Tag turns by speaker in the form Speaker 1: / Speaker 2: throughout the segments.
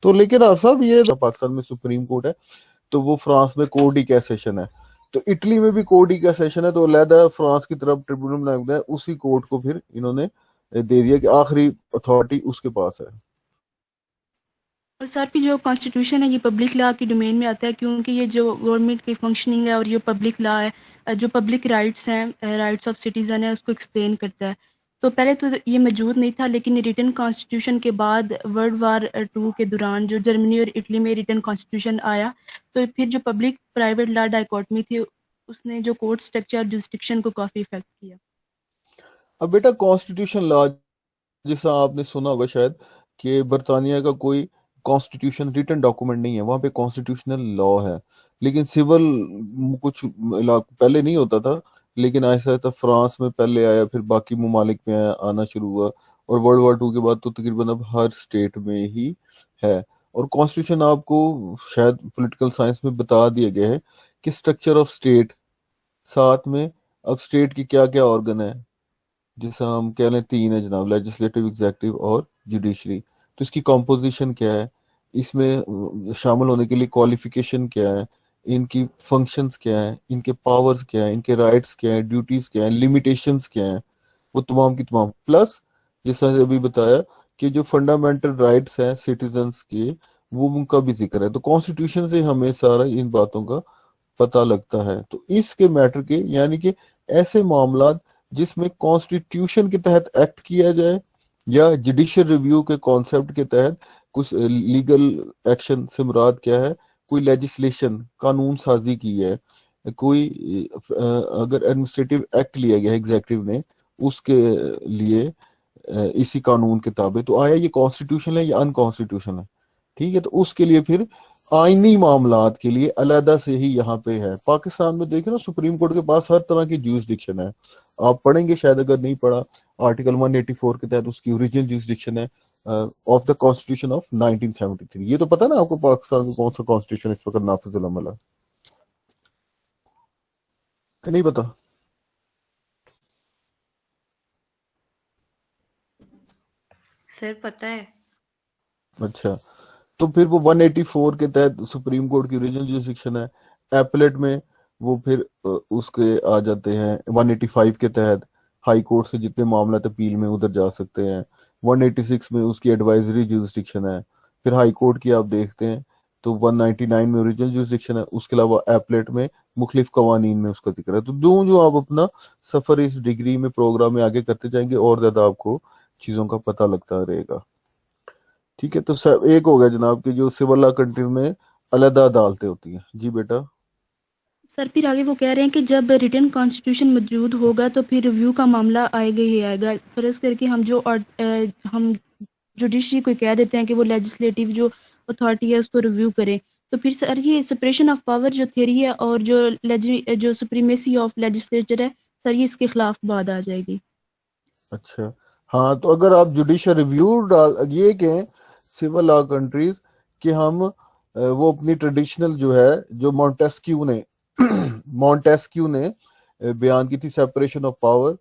Speaker 1: तो लेकिन साहब ये पाकिस्तान में सुप्रीम कोर्ट है, तो वो फ्रांस में कोर्ट ही कैसेशन है, तो इटली में भी कोर्ट ही कैसेशन है, तो अलहदा फ्रांस की तरफ ट्रिब्यूनल बनाया गया है, उसी कोर्ट को फिर इन्होंने दे दिया कि आखिरी अथॉरिटी उसके पास है।
Speaker 2: और सर भी जो कॉन्स्टिट्यूशन है ये पब्लिक लॉ की डोमेन में आता है, क्योंकि ये जो गवर्नमेंट की फंक्शनिंग है और ये पब्लिक लॉ है, जो पब्लिक राइट्स हैं, राइट्स ऑफ सिटीज़न है, उसको एक्सप्लेन करता है। तो पहले तो ये मौजूद नहीं था, लेकिन रिटन कॉन्स्टिट्यूशन के बाद वर्ल्ड वार 2 के दौरान जो जर्मनी और इटली में रिटन कॉन्स्टिट्यूशन आया, तो फिर जो पब्लिक प्राइवेट लॉ डाइकोटमी थी उसने जो कोर्ट स्ट्रक्चर जुरिस्डिक्शन को काफ़ी इफेक्ट किया।
Speaker 1: अब बेटा कॉन्स्टिट्यूशन लॉ, जैसा आपने सुना होगा शायद, कि बरतानिया का कोई कॉन्स्टिट्यूशन रिटन डॉक्यूमेंट नहीं है, वहां पे कॉन्स्टिट्यूशनल लॉ है। लेकिन सिविल कुछ पहले नहीं होता था, लेकिन ऐसा ऐसा फ्रांस में पहले आया, फिर बाकी ममालिक में आया, आना शुरू हुआ, और वर्ल्ड वॉर 2 के बाद तो तकरीबन अब हर स्टेट में ही है। और कॉन्स्टिट्यूशन आपको शायद पॉलिटिकल साइंस में बता दिया गया है कि स्ट्रक्चर ऑफ स्टेट, साथ में अब स्टेट की क्या क्या ऑर्गन है, जैसे हम कह लें 3 है जनाब, लेजिस्लेटिव, एग्जेक्टिव और जुडिशरी। तो इसकी कॉम्पोजिशन क्या है, इसमें शामिल होने के लिए क्वालिफिकेशन क्या है, इनकी फंक्शंस क्या है, इनके पावर्स क्या है, इनके राइट्स क्या है, ड्यूटीज क्या है, लिमिटेशंस क्या है, वो तमाम की तमाम, प्लस जैसा अभी बताया कि जो फंडामेंटल राइट्स हैं सिटीजन्स के, वो उनका भी जिक्र है। तो कॉन्स्टिट्यूशन से हमें सारा इन बातों का पता लगता है। तो इसके मैटर के, यानी कि ऐसे मामला जिसमें कॉन्स्टिट्यूशन के तहत एक्ट किया जाए, या जुडिशियल रिव्यू के कॉन्सेप्ट के तहत कुछ लीगल एक्शन से मुराद क्या है, कोई लेजिस्लेशन कानून साजी की है, कोई अगर एडमिनिस्ट्रेटिव एक्ट लिया गया है एग्जेक्टिव ने, उसके लिए इसी कानून के ताबे, तो आया ये कॉन्स्टिट्यूशन है या अनकॉन्स्टिट्यूशन है। ठीक है, तो उसके लिए फिर आईनी मामलात के लिए अलहदा से ही यहाँ पे है। पाकिस्तान में देखे ना, सुप्रीम कोर्ट के पास हर तरह की ज्यूरिसडिक्शन है। आप पढ़ेंगे शायद, अगर नहीं पढ़ा, आर्टिकल 184 के तहत उसकी ओरिजिनल ज्यूरिसडिक्शन है ऑफ द कॉन्स्टिट्यूशन ऑफ 1973। ये तो पता ना आपको पाकिस्तान का कौन सा कॉन्स्टिट्यूशन इस वक्त नाफिज उल अमल है, कि नहीं पता?
Speaker 3: सर पता है।
Speaker 1: अच्छा, तो फिर वो 184 के तहत सुप्रीम कोर्ट की ओरिजिनल जुरिसडिक्शन है। एपलेट में वो फिर उसके आ जाते हैं 185 के तहत, हाई कोर्ट से जितने मामला अपील में उधर जा सकते हैं। 186 में उसकी एडवाइजरी जुरिसडिक्शन है। फिर हाई कोर्ट की आप देखते हैं तो 199 में ओरिजिनल जुरिसडिक्शन है। उसके अलावा एपलेट में मुख्तलिफ कवानीन में उसका जिक्र है। तो जो जो आप अपना सफर इस डिग्री में, प्रोग्राम में आगे करते जाएंगे, और ज्यादा आपको चीजों का पता लगता रहेगा। ठीक है, तो सब एक हो गया जनाब कि जो सिविल लॉ कंट्रीज में अलग अदालतें होती हैं। जी बेटा।
Speaker 2: सर फिर आगे वो कह रहे हैं कि जब रिटन कॉन्स्टिट्यूशन मौजूद होगा तो फिर रिव्यू का मामला आएगा ही आएगा। फ़र्ज़ करके हम जुडिशरी को कह देते हैं कि वो लेजिस्लेटिव जो अथॉरिटी है उसको रिव्यू करें, तो फिर सर ये सेपरेशन ऑफ पावर जो थ्योरी है और जो सुप्रीमेसी ऑफ लेजिस्लेचर है, सर ये इसके खिलाफ बात आ जाएगी।
Speaker 1: अच्छा, हाँ, तो अगर आप जुडिशियल रिव्यू डाल ये कहें सिविल लॉ कंट्रीज कि हम वो अपनी ट्रेडिशनल जो है, जो मॉन्टेस्क्यू ने बयान की थी, सेपरेशन ऑफ पावर।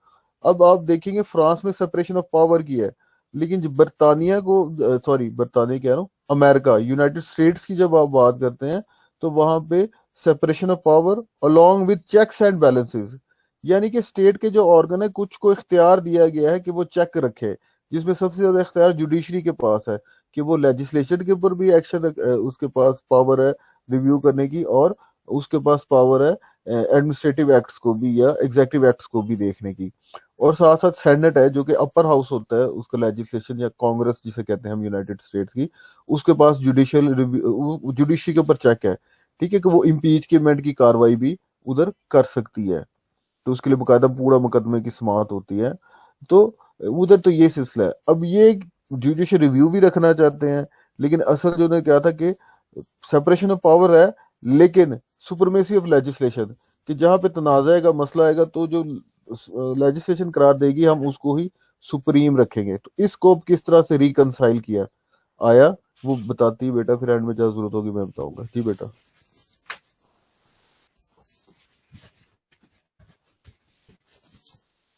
Speaker 1: अब आप देखेंगे फ्रांस में सेपरेशन ऑफ पावर की है, लेकिन जब बरतानिया को, सॉरी बरतानिया कह रहा हूँ, अमेरिका, यूनाइटेड स्टेट्स की जब आप बात करते हैं, तो वहां पे separation of power along with checks and balances, यानी कि स्टेट के जो ऑर्गन है कुछ को इख्तियार दिया गया है कि वो चेक रखे, जिसमें सबसे ज्यादा इख्तियार जुडिशरी के पास है कि वो लेजिस्लेशन के ऊपर भी एक्शन, उसके पास पावर है रिव्यू करने की, और उसके पास पावर है एडमिनिस्ट्रेटिव एक्ट्स को भी या एग्जेक्टिव एक्ट्स को भी देखने की। और साथ साथ सेनेट है जो कि अपर हाउस होता है उसका लेजिस्लेशन, या कांग्रेस जिसे कहते हैं हम यूनाइटेड स्टेट्स की, उसके पास जुडिशियल रिव्यू, जुडिशरी के ऊपर चेक है। ठीक है, कि वो इम्पीचमेंट की कार्रवाई भी उधर कर सकती है, तो उसके लिए बकायदा पूरा मुकदमे की समाअत होती है। तो उधर तो ये सिलसिला है। अब ये जुडिशियल रिव्यू भी रखना चाहते हैं, लेकिन असल जो उन्होंने कहा था कि सेपरेशन ऑफ पावर है, लेकिन सुपरमेसी ऑफ लेजिस्लेशन, कि जहां पे तनाज़ा का मसला आएगा तो जो लेजिस्लेशन करार देगी हम उसको ही सुप्रीम रखेंगे। तो इस स्कोप किस तरह से रिकनसाइल किया आया, वो बताती है बेटा, फिर एंड में जहाँ जरूरत होगी मैं बताऊंगा। जी बेटा।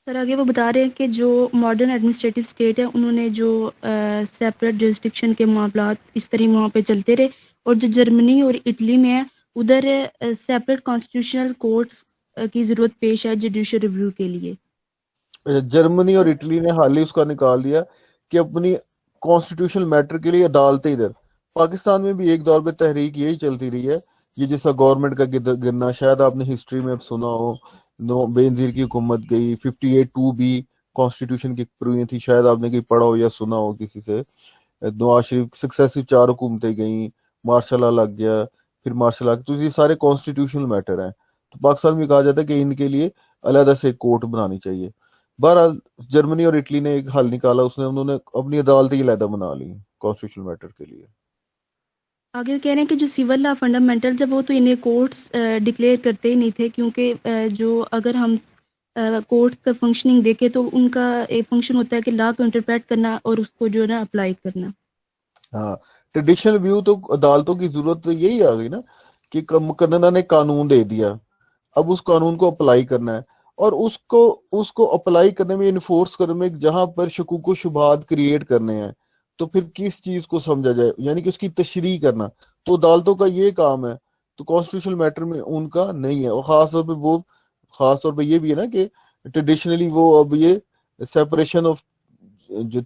Speaker 2: सर आगे वो बता रहे हैं कि जो मॉडर्न एडमिनिस्ट्रेटिव स्टेट है उन्होंने जो सेपरेट जुरिस्डिक्शन के मामलात इस तरह वहाँ पे चलते रहे, और जो जर्मनी और इटली में है उधर सेपरेट कॉन्स्टिट्यूशनल कोर्ट्स की ज़रूरत पेश है जुडिशल रिव्यू के लिए।
Speaker 1: जर्मनी और इटली ने हाल ही उसका निकाल दिया कि अपनी कॉन्स्टिट्यूशनल मैटर के लिए अदालतें इधर। पाकिस्तान में भी एक दौर पे तहरीक यही चलती रही है, ये जैसा गवर्नमेंट का गिरना, शायद आपने हिस्ट्री में अब सुना हो। नो बेनजीर की हुकूमत गई, 58(2)B कॉन्स्टिट्यूशन की प्रूव थी, शायद आपने कहीं पढ़ा हो या सुना हो किसी से। नवाज शरीफ सक्सेसिव 4 हुकूमतें गई, मार्शल लॉ लग गया, फिर मार्शल लॉ, तो ये सारे कॉन्स्टिट्यूशनल मैटर हैं। तो पाकिस्तान में कहा जाता है कि इनके लिए अलग से कोर्ट बनानी चाहिए। बहरहाल जर्मनी और इटली ने एक हल निकाला, उन्होंने अपनी अदालत ही अलहदा बना ली कॉन्स्टिट्यूशनल मैटर के लिए।
Speaker 2: आगे वो कह रहे हैं कि जो सिविल लॉ फंडामेंटल जब वो तो इन्हें कोर्ट्स डिक्लेयर करते ही नहीं थे, क्योंकि जो अगर हम कोर्ट्स का फंक्शनिंग देखें तो उनका एक फंक्शन होता है कि लॉ को इंटरप्रेट करना और उसको जो है ना अप्लाई करना।
Speaker 1: हाँ, ट्रेडिशनल व्यू तो अदालतों की जरूरत तो यही आ गई ना कि मुकन्ना ने कानून दे दिया, अब उस कानून को अप्लाई करना है, और उसको उसको अप्लाई करने में, इन्फोर्स करने में, जहां पर शकूक व शुबहात क्रिएट करने हैं, तो फिर किस चीज को समझा जाए, यानी कि उसकी तशरीह करना, तो अदालतों का ये काम है। तो कॉन्स्टिट्यूशनल मैटर में उनका नहीं है। और खास तौर पे ये भी है ना कि ट्रेडिशनली वो अब ये सेपरेशन ऑफ जो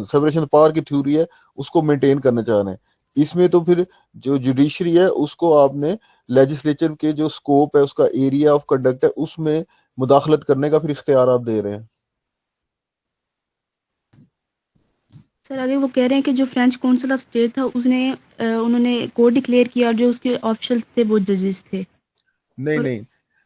Speaker 1: सेपरेशन पावर की थ्योरी है उसको मेंटेन करना चाह रहे हैं। इसमें तो फिर जो जुडिशरी है उसको आपने लेजिस्लेचर के जो स्कोप है, उसका एरिया ऑफ कंडक्ट है, उसमें मुदाखलत करने का फिर इख्तियार आप दे रहे हैं।
Speaker 2: सर आगे वो कह रहे हैं कि जो फ्रेंच काउंसिल ऑफ स्टेट था उसने उन्होंने कोर्ट डिक्लेयर किया और जो उसके ऑफिशियल्स थे वो जजेस थे।
Speaker 1: नहीं
Speaker 2: और
Speaker 1: नहीं,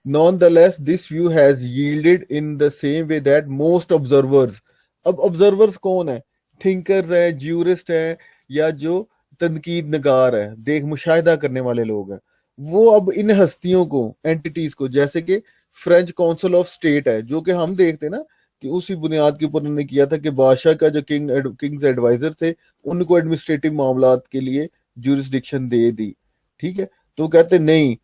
Speaker 1: nonetheless this view has yielded in the same way that most observers, अब ऑब्जर्वर्स कौन है? थिंकर्स है, ज्यूरिस्ट है, या जो तनकीद नगार है, देख मुशाहिदा करने वाले लोग हैं, वो अब इन हस्तियों को, एंटिटीज को, जैसे कि फ्रेंच काउंसिल ऑफ स्टेट है, जो कि हम देखते हैं ना कि उसी बुनियाद के ऊपर उन्होंने किया था कि बादशाह का जो किंग्स एडवाइजर थे उनको एडमिनिस्ट्रेटिव मामलात के लिए जुरिस्डिक्शन दे दी। ठीक है, तो कहते नहीं,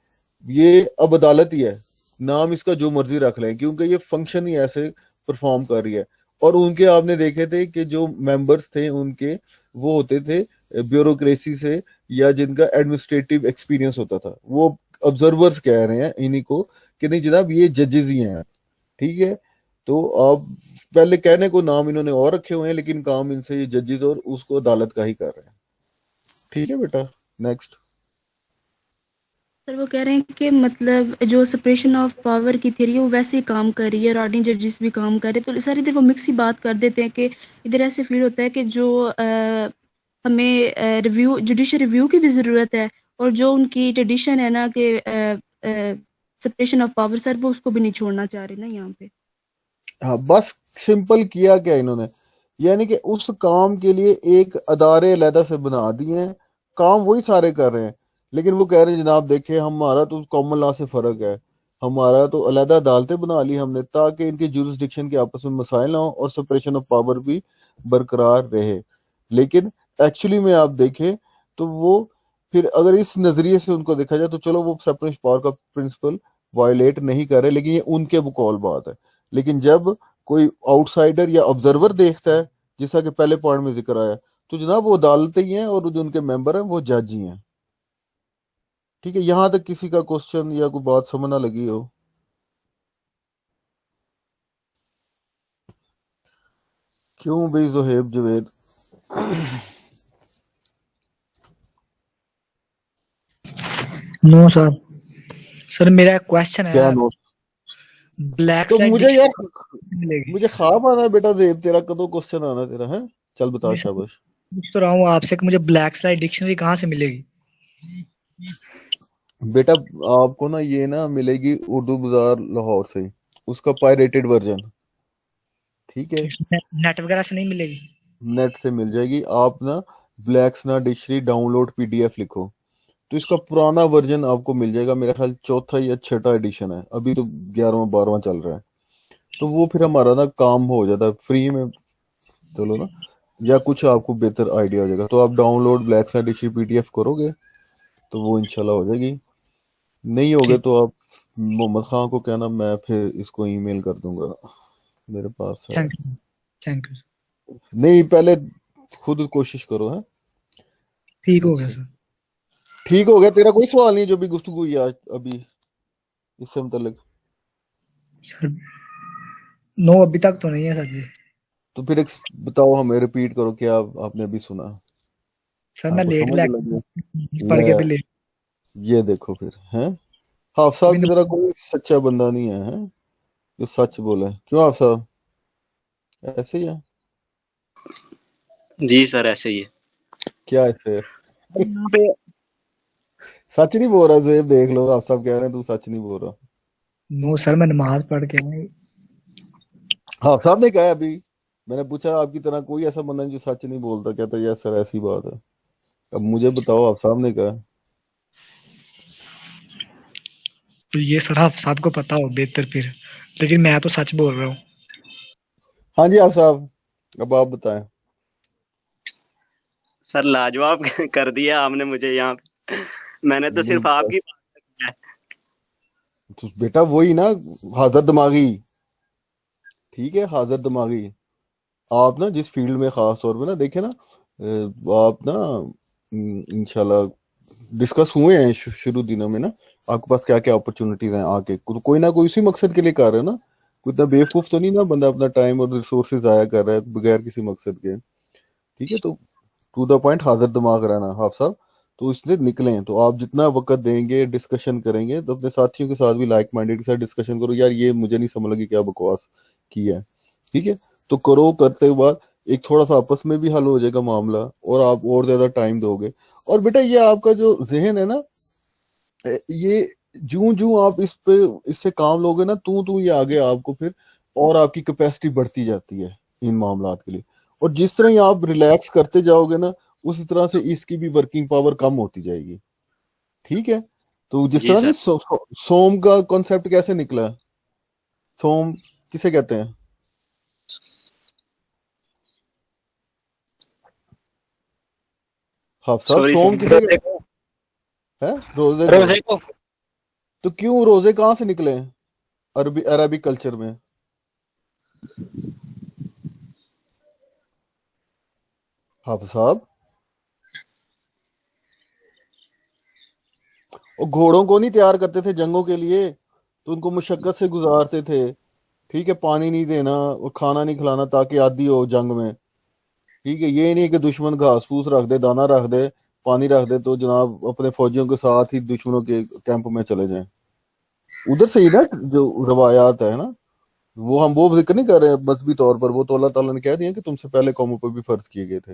Speaker 1: ये अब अदालत ही है, नाम इसका जो मर्जी रख लें, क्योंकि ये फंक्शन ही ऐसे परफॉर्म कर रही है। और उनके आपने देखे थे कि जो मेंबर्स थे उनके, वो होते थे ब्यूरोक्रेसी से, या जिनका एडमिनिस्ट्रेटिव एक्सपीरियंस होता था, वो ऑब्जर्वर्स कह रहे हैं इन्हीं को कि नहीं जनाब ये जजेस ही हैं। ठीक है, तो आप पहले कहने को नाम इन्होंने और रखे हुए हैं, लेकिन काम इनसे ये जजेस और उसको अदालत का ही कर रहे हैं। ठीक है बेटा, नेक्स्ट।
Speaker 2: सर वो कह रहे हैं कि मतलब जो सेपरेशन ऑफ पावर की थ्योरी है वो वैसे ही काम कर रही है और ऑर्डिनरी जजेस भी काम कर रहे हैं, तो सारी इधर वो मिक्स ही बात कर देते हैं कि इधर ऐसे फील होता है कि जो हमें रिव्यू जुडिशल रिव्यू की भी ज़रूरत है, और जो उनकी ट्रेडिशन है ना कि सेपरेशन ऑफ पावर, सर वो उसको भी नहीं छोड़ना चाह रहे ना यहाँ पे।
Speaker 1: हाँ, बस सिंपल किया क्या इन्होंने, यानी कि उस काम के लिए एक अदारे अलहदा से बना दिए हैं, काम वही सारे कर रहे हैं, लेकिन वो कह रहे हैं जनाब देखे हमारा तो कॉमन लॉ से फर्क है, हमारा तो अलहदा अदालतें बना ली हमने ताकि इनके जुरिस्डिक्शन के आपस में मसाइल ना हो और सेपरेशन ऑफ पावर भी बरकरार रहे। लेकिन एक्चुअली में आप देखें तो वो, फिर अगर इस नजरिए से उनको देखा जाए तो चलो वो सेपरेशन पावर का प्रिंसिपल वायलेट नहीं कर रहे, लेकिन ये उनके बकौल बात है। लेकिन जब कोई आउटसाइडर या ऑब्जर्वर देखता है, जैसा कि पहले पॉइंट में जिक्र आया, तो जनाब वो अदालतें ही हैं और जो उनके मेंबर हैं वो जज ही हैं। ठीक है, यहां तक किसी का क्वेश्चन या कोई बात समझ ना लगी हो? क्यों भाई Zoheb Javed?
Speaker 4: No sir. Sir मेरा क्वेश्चन
Speaker 1: क्या
Speaker 4: है,
Speaker 1: नो?
Speaker 4: ब्लैक
Speaker 1: तो
Speaker 4: स्लाइड
Speaker 1: मुझे यार,
Speaker 4: डिक्शनरी मिलेगी?
Speaker 1: मुझे ख्वाब आना है बेटा देव, तेरा कदों क्वेश्चन आना तेरा है। चल बता,
Speaker 4: नहीं सर,
Speaker 1: शाबाश।
Speaker 4: पूछ तो रहा हूँ आपसे कि मुझे ब्लैक स्लाइड डिक्शनरी कहाँ से मिलेगी?
Speaker 1: बेटा आपको ना ये ना मिलेगी उर्दू बाजार लाहौर से, उसका पायरेटेड वर्जन। ठीक है,
Speaker 4: नेट वगैरह से नहीं मिलेगी?
Speaker 1: नेट से मिल जाएगी। आप ना ब्लैक्सना डिक्शनरी डाउनलोड पीडीएफ लिखो, तो इसका पुराना वर्जन आपको मिल जाएगा, मेरा ख्याल चौथा या छठा एडिशन है, अभी तो 11वां 12वां चल रहा है। तो वो फिर हमारा ना काम हो जाता है फ्री में, चलो ना, या कुछ आपको बेहतर आइडिया हो जाएगा, तो आप डाउनलोड ब्लैक्सना डिक्शनरी पीडीएफ करोगे तो वो इंशाल्लाह हो जाएगी। नहीं होगे
Speaker 4: ठीक।
Speaker 1: तो आप मोहम्मद खान को कहना, मैं फिर इसको ईमेल कर दूंगा। मेरे पास है।
Speaker 4: Thank you sir.
Speaker 1: नहीं, पहले खुद कोशिश करो है।
Speaker 4: ठीक हो गया
Speaker 1: अच्छा,
Speaker 4: सर।
Speaker 1: ठीक हो गया। तेरा कोई सवाल नहीं जो भी गुफ्तगू हुई आज अभी इससे मुतल्लिक?
Speaker 4: सर नो अभी तक तो नहीं है सर जी।
Speaker 1: तो फिर बताओ, हमें रिपीट करो क्या आपने अभी सुना।
Speaker 4: सर मैं
Speaker 1: आपको
Speaker 4: लेट
Speaker 1: समझ लगे?
Speaker 4: पढ़
Speaker 1: ले,
Speaker 4: के भी लेट।
Speaker 1: ये देखो फिर हैं, हाफ साहब
Speaker 4: अभी
Speaker 1: की
Speaker 4: नो।
Speaker 1: तरह कोई सच्चा बंदा नहीं है, हैं जो सच बोले। क्यों हाफ साहब, ऐसे ही है?
Speaker 5: जी सर ऐसे ही है।
Speaker 1: क्या ऐसे है?
Speaker 5: यहाँ पे
Speaker 1: सच नहीं बोल रहा जेब, देख लो हाफ साहब कह रहे हैं तू सच नहीं बोल रहा।
Speaker 4: नो सर मैं नमाज पढ़ के नहीं।
Speaker 1: हाफ साहब ने कहा अभी, मैंने पूछा आपकी तरह कोई ऐसा बंदा नहीं जो सच नहीं बोलता, कहता यस सर ऐसी बात है। अब मुझे बताओ, हाफ साहब ने कहा।
Speaker 4: तो ये सर आप सबको पता हो बेहतर फिर, लेकिन मैं तो सच बोल रहा हूँ।
Speaker 1: हाँ जी हाफ साहब, अब आप बताएं।
Speaker 5: सर लाजवाब कर दिया आपने मुझे यहाँ पे। मैंने तो सिर्फ आपकी बात की है।
Speaker 1: तो बेटा वही ना, हाजिर दिमागी। ठीक है, हाजिर दिमागी। आप ना जिस फील्ड में खास तौर पे ना देखे ना, आप ना इंशाल्लाह डिस्कस हुए हैं शुरू दिनों में ना, आपके पास क्या क्या अपॉर्चुनिटीज हैं आके, कोई ना कोई उसी मकसद के लिए कर रहे हो ना। कोई इतना बेवकूफ तो नहीं ना बंदा अपना टाइम और रिसोर्सेज जाया कर रहा है बगैर किसी मकसद के। ठीक है, तो टू द पॉइंट हाजिर दिमाग रहना हाफ साहब। तो इसलिए निकलें तो आप जितना वक्त देंगे डिस्कशन करेंगे, तो अपने साथियों के साथ भी लाइक माइंडेड के साथ डिस्कशन करो, यार ये मुझे नहीं समझ लगी क्या बकवास की है। ठीक है, तो करो, करते के बाद एक थोड़ा सा आपस में भी हल हो जाएगा मामला, और आप और ज्यादा टाइम दोगे। और बेटा ये आपका जो जहन है ना, ये जूं जूं आप इस पे इससे काम लोगे ना, तू ये आगे आपको फिर और आपकी कैपेसिटी बढ़ती जाती है इन मामलात के लिए। और जिस तरह ही आप रिलैक्स करते जाओगे ना, उसी तरह से इसकी भी वर्किंग पावर कम होती जाएगी। ठीक है, तो जिस
Speaker 5: जी
Speaker 1: तरह नहीं
Speaker 5: सर।
Speaker 1: सोम का कॉन्सेप्ट कैसे निकला? सोम किसे कहते हैं? हाँ साहब,
Speaker 5: सॉरी
Speaker 1: सोम
Speaker 5: सर।
Speaker 1: किसे कहते हैं? रोजे को।
Speaker 5: रोजे को।
Speaker 1: तो क्यों रोजे कहाँ से निकले हैं अरबी अरबिक कल्चर में? हाफिज साहब, और घोड़ों को नहीं तैयार करते थे जंगों के लिए, तो उनको मुशक्कत से गुजारते थे। ठीक है, पानी नहीं देना और खाना नहीं खिलाना ताकि आदी हो जंग में। ठीक है, ये नहीं कि दुश्मन घास फूस रख दे, दाना रख दे, पानी रख दे, तो जनाब अपने फौजियों के साथ ही दुश्मनों के कैंप में चले जाएं। उधर से ही ना जो रवायात है ना, वो हम वो जिक्र नहीं कर रहे हैं मजहबी तौर पर, वो तो अल्लाह ताला ने कह दिया कि तुमसे पहले कौमों पर भी फर्ज किए गए थे।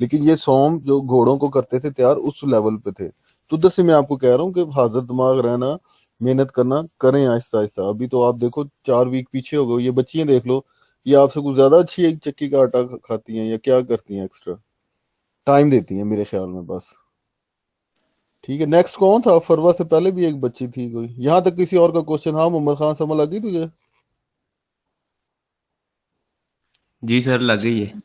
Speaker 1: लेकिन ये सोम जो घोड़ों को करते थे तैयार, उस लेवल पे थे। तो उधर से मैं आपको कह रहा हूँ कि हाजिर दिमाग रहना, मेहनत करना, करें आहिस्ता आहिस्ता। अभी तो आप देखो 4 वीक पीछे हो गए, ये बच्चियां देख लो, ये आपसे कुछ ज्यादा अच्छी एक चक्की का आटा खाती हैं या क्या करती हैं, एक्स्ट्रा टाइम देती हैं मेरे ख्याल में बस। ठीक है, नेक्स्ट कौन था? फरवा से पहले भी एक बच्ची थी कोई, यहाँ तक किसी और का क्वेश्चन? हाँ मोहम्मद खान, समझ लगी तुझे?
Speaker 6: जी सर लग गई है।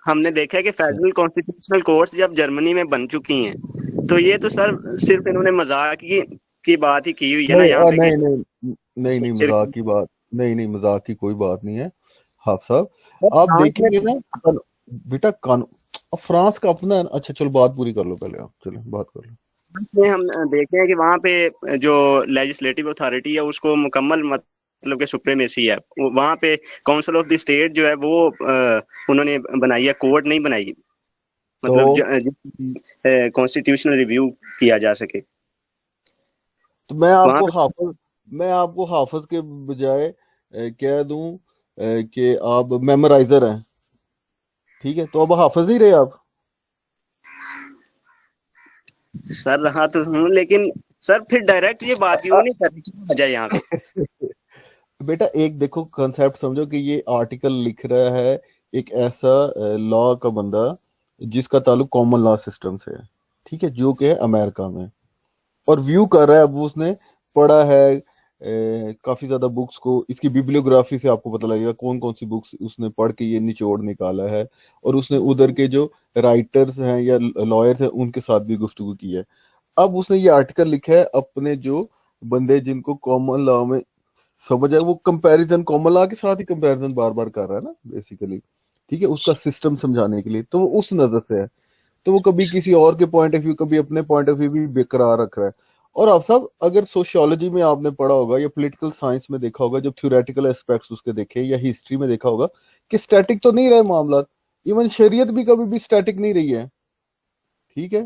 Speaker 5: हमने देखा है कि फेडरल कॉन्स्टिट्यूशनल कोर्ट्स जब जर्मनी में बन चुकी हैं, तो ये तो सर सिर्फ इन्होंने मजाक की बात ही की हुई है ना
Speaker 1: नहीं
Speaker 5: यहाँ पे कि
Speaker 1: नहीं नहीं नहीं नहीं,
Speaker 5: सिर्फ
Speaker 1: मजाक की बात नहीं, नहीं मजाक की कोई बात नहीं है हाफ साहब। आप
Speaker 5: फ्रांस में
Speaker 1: देखेंगे ना बेटा कानून फ्रांस का अपना। अच्छा चलो बात पूरी कर लो पहले, आप चलो बात कर लो।
Speaker 5: हम देखते हैं कि वहाँ पे जो लेजिस्लेटिव अथॉरिटी है उसको मुकम्मल मतलब कि सुप्रीमेसी है वहाँ पे। काउंसिल ऑफ द स्टेट जो है वो उन्होंने बनाई है, कोर्ट नहीं बनाई, मतलब
Speaker 1: तो
Speaker 5: कॉन्स्टिट्यूशनल रिव्यू किया जा सके
Speaker 1: तो मैं
Speaker 5: वहाँ
Speaker 1: आपको
Speaker 5: पे।
Speaker 1: हाफिज, मैं आपको हाफिज के बजाय कह दूं कि आप मेमोराइजर हैं। ठीक है, तो अब हाफिज नहीं रहे आप।
Speaker 5: सर रहा तो हूँ, लेकिन सर फिर डायरेक्ट ये बात क्यों नहीं करनी वजह यहाँ पे।
Speaker 1: बेटा एक देखो कंसेप्ट समझो कि ये आर्टिकल लिख रहा है एक ऐसा लॉ का बंदा जिसका ताल्लुक कॉमन लॉ सिस्टम से है। ठीक है, जो कि है अमेरिका में, और व्यू कर रहा है। अब उसने पढ़ा है काफी ज्यादा बुक्स को, इसकी बिब्लियोग्राफी से आपको पता लगेगा कौन कौन सी बुक्स उसने पढ़ के ये निचोड़ निकाला है। और उसने उधर के जो राइटर्स हैं या लॉयर्स हैं उनके साथ भी गुफ्तगू की है। अब उसने ये आर्टिकल लिखा है अपने जो बंदे जिनको कॉमन लॉ में समझ आए, वो कंपैरिजन कॉमन लॉ के साथ ही कंपैरिजन बार बार कर रहा है ना बेसिकली, ठीक है, उसका सिस्टम समझाने के लिए, तो वो उस नजर से है, तो वो कभी किसी और के पॉइंट ऑफ व्यू, कभी अपने पॉइंट ऑफ व्यू भी बेकरार रख रहा है। और आप सब अगर सोशियोलॉजी में आपने पढ़ा होगा या पॉलिटिकल साइंस में देखा होगा, जब थ्योरेटिकल एस्पेक्ट्स उसके देखे, या हिस्ट्री में देखा होगा कि स्टैटिक तो नहीं रहे मामला, इवन शरीयत भी कभी भी स्टैटिक नहीं रही है, ठीक है।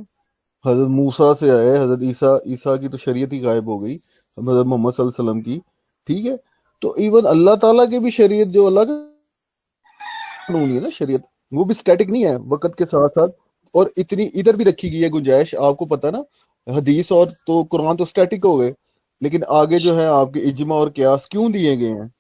Speaker 1: हजरत मूसा से आए हजरत ईसा, ईसा की तो शरीयत ही गायब हो गई, हजरत मोहम्मद सल्लल्लाहु अलैहि वसल्लम की, ठीक है। तो इवन अल्लाह ताला की भी शरीयत, जो अल्लाह का कानून है ना शरीयत, वो भी स्टैटिक नहीं है, वक्त के साथ साथ। और इतनी इधर भी रखी गई है गुंजाइश, आपको पता ना, हदीस और तो कुरान तो स्टैटिक हो गए, लेकिन आगे जो है आपके इज्मा और कियास क्यों दिए गए हैं?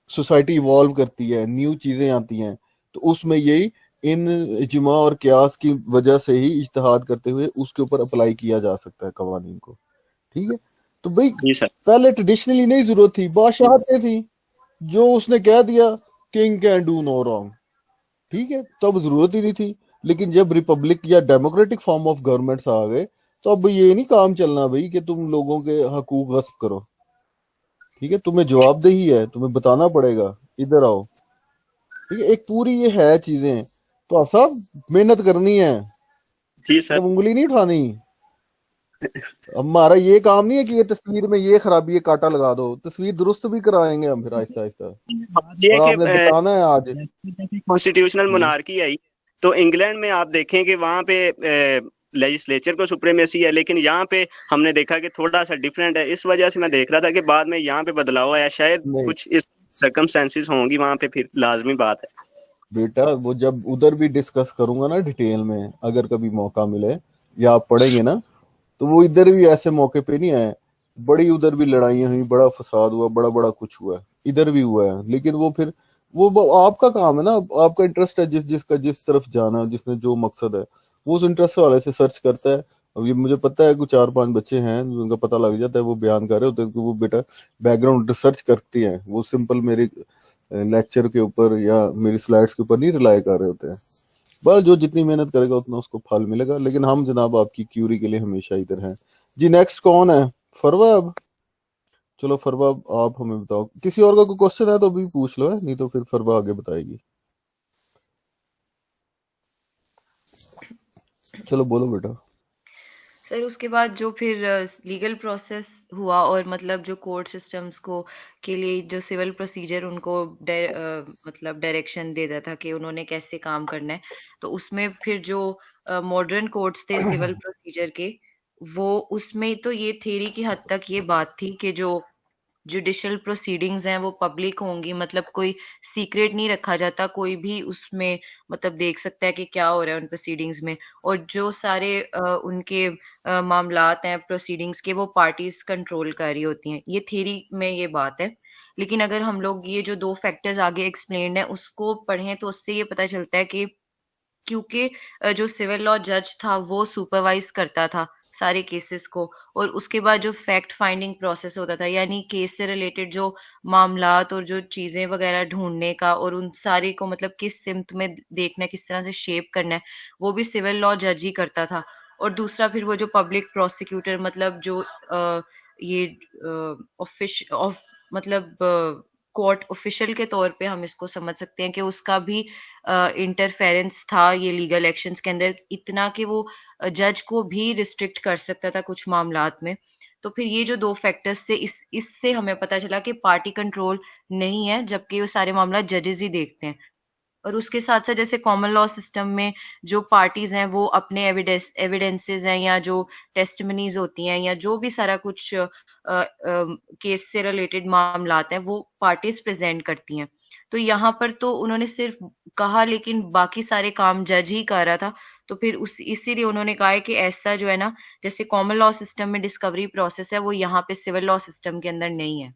Speaker 1: सोसाइटी इवॉल्व करती है, न्यू चीजें आती हैं, तो उसमें यही इन इज्मा और कियास की वजह से ही इज्तिहाद करते हुए उसके ऊपर अप्लाई किया जा सकता है कवानीन को, ठीक है। तो भाई
Speaker 5: जी सर।
Speaker 1: पहले ट्रेडिशनली नहीं जरूरत थी, बादशाहतें थी, जो उसने कह दिया king can do no wrong, ठीक है, तब जरूरत ही नहीं थी। लेकिन जब रिपब्लिक या डेमोक्रेटिक फॉर्म ऑफ गवर्नमेंट्स आ गए, तो अब ये नहीं काम चलना भाई कि तुम लोगों के हकूक गस्प करो, ठीक है, तुम्हें जवाबदेही है, तुम्हें बताना पड़ेगा, इधर आओ, ठीक है। एक पूरी ये है चीजें, तो आप सब मेहनत करनी है,
Speaker 5: जी
Speaker 1: सिर्फ
Speaker 5: सर।
Speaker 1: उंगली नहीं उठानी। हमारा ये काम नहीं है कि ये तस्वीर में ये खराबी है, कांटा लगा दो, तस्वीर दुरुस्त भी कराएंगे हम फिर आहिस्ता आहिस्ता,
Speaker 5: बात ये
Speaker 1: और
Speaker 5: है
Speaker 1: आपने
Speaker 5: कि
Speaker 1: बताना है आज।
Speaker 5: कॉन्स्टिट्यूशनल
Speaker 1: जी
Speaker 5: मोनार्की आई, तो इंग्लैंड में आप देखें कि वहां पे लेजिस्लेचर को सुप्रीमेसी है, लेकिन यहाँ पे हमने देखा कि थोड़ा सा डिफरेंट है। इस वजह से मैं देख रहा था कि बाद में यहाँ पे बदलाव आया, शायद
Speaker 1: नहीं
Speaker 5: कुछ इस सर्कमस्टेंसेस होंगी वहां पे, फिर लाजमी बात है।
Speaker 1: बेटा, वो जब उधर भी डिस्कस करूंगा ना डिटेल में, अगर कभी मौका मिले या आप पढ़ेंगे ना, तो वो इधर भी ऐसे मौके पे नहीं आए, बड़ी उधर भी लड़ाइयाँ हुई, बड़ा फसाद हुआ, बड़ा बड़ा कुछ हुआ, इधर भी हुआ है। लेकिन वो फिर वो आपका काम है ना, आपका इंटरेस्ट है, जिसका जिस तरफ जाना है, जिसने जो मकसद है, वो उस इंटरेस्ट वाले से सर्च करता है। अब ये मुझे पता है कुछ 4-5 बच्चे हैं उनका पता लग जाता है, वो बयान कर रहे होते हैं कि वो बेटा बैकग्राउंड रिसर्च करती हैं, वो सिंपल मेरे लेक्चर के ऊपर या मेरी स्लाइड्स के ऊपर नहीं रिलाई कर रहे होते हैं। बस जो जितनी मेहनत करेगा उतना उसको फल मिलेगा। लेकिन हम जनाब आपकी क्यूरी के लिए हमेशा इधर हैं। जी नेक्स्ट कौन है? फरवा। चलो फरवा, आप हमें बताओ, किसी और का कोई क्वेश्चन है तो अभी पूछ लो है, नहीं तो फिर फरवा आगे बताएगी। चलो बोलो बेटा।
Speaker 3: सर उसके बाद जो फिर लीगल प्रोसेस हुआ और मतलब जो कोर्ट सिस्टम्स को के लिए जो सिविल प्रोसीजर उनको मतलब डायरेक्शन दे दिया था कि उन्होंने कैसे काम करना है, तो उसमें फिर जो मॉडर्न कोर्ट्स थे सिविल प्रोसीजर के, वो उसमें तो ये थ्योरी की हद तक ये बात थी कि जो जुडिशियल प्रोसीडिंग्स हैं वो पब्लिक होंगी, मतलब कोई सीक्रेट नहीं रखा जाता, कोई भी उसमें मतलब देख सकता है कि क्या हो रहा है उन प्रोसीडिंग्स में, और जो सारे उनके मामलात हैं प्रोसीडिंग्स के, वो पार्टीज कंट्रोल कर रही होती हैं। ये थ्योरी में ये बात है। लेकिन अगर हम लोग ये जो 2 फैक्टर्स आगे एक्सप्लेन्ड है उसको पढ़ें तो उससे ये पता चलता है कि क्योंकि जो सिविल लॉ जज था वो सुपरवाइज करता था सारे केसेस को, और उसके बाद जो फैक्ट फाइंडिंग प्रोसेस होता था, यानी केस से रिलेटेड जो मामलात और जो चीजें वगैरह ढूंढने का और उन सारे को मतलब किस सिमत में देखना है, किस तरह से शेप करना है, वो भी सिविल लॉ जज ही करता था। और दूसरा फिर वो जो पब्लिक प्रोसिक्यूटर, मतलब जो ये मतलब कोर्ट ऑफिशियल के तौर पे हम इसको समझ सकते हैं कि उसका भी इंटरफेरेंस था ये लीगल एक्शंस के अंदर, इतना कि वो जज को भी रिस्ट्रिक्ट कर सकता था कुछ मामलात में। तो फिर ये जो 2 फैक्टर्स से इससे हमें पता चला कि पार्टी कंट्रोल नहीं है, जबकि वो सारे मामला जजेस ही देखते हैं। और उसके साथ साथ जैसे कॉमन लॉ सिस्टम में जो पार्टीज हैं वो अपने एविडेंसेस हैं या जो टेस्टिमनीज होती हैं या जो भी सारा कुछ केस से रिलेटेड मामलात हैं वो पार्टीज प्रेजेंट करती हैं। तो यहाँ पर तो उन्होंने सिर्फ कहा, लेकिन बाकी सारे काम जज ही कर रहा था। तो फिर उस इसीलिए उन्होंने कहा है कि ऐसा जो है ना, जैसे कॉमन लॉ सिस्टम में डिस्कवरी प्रोसेस है, वो यहाँ पे सिविल लॉ सिस्टम के अंदर नहीं है।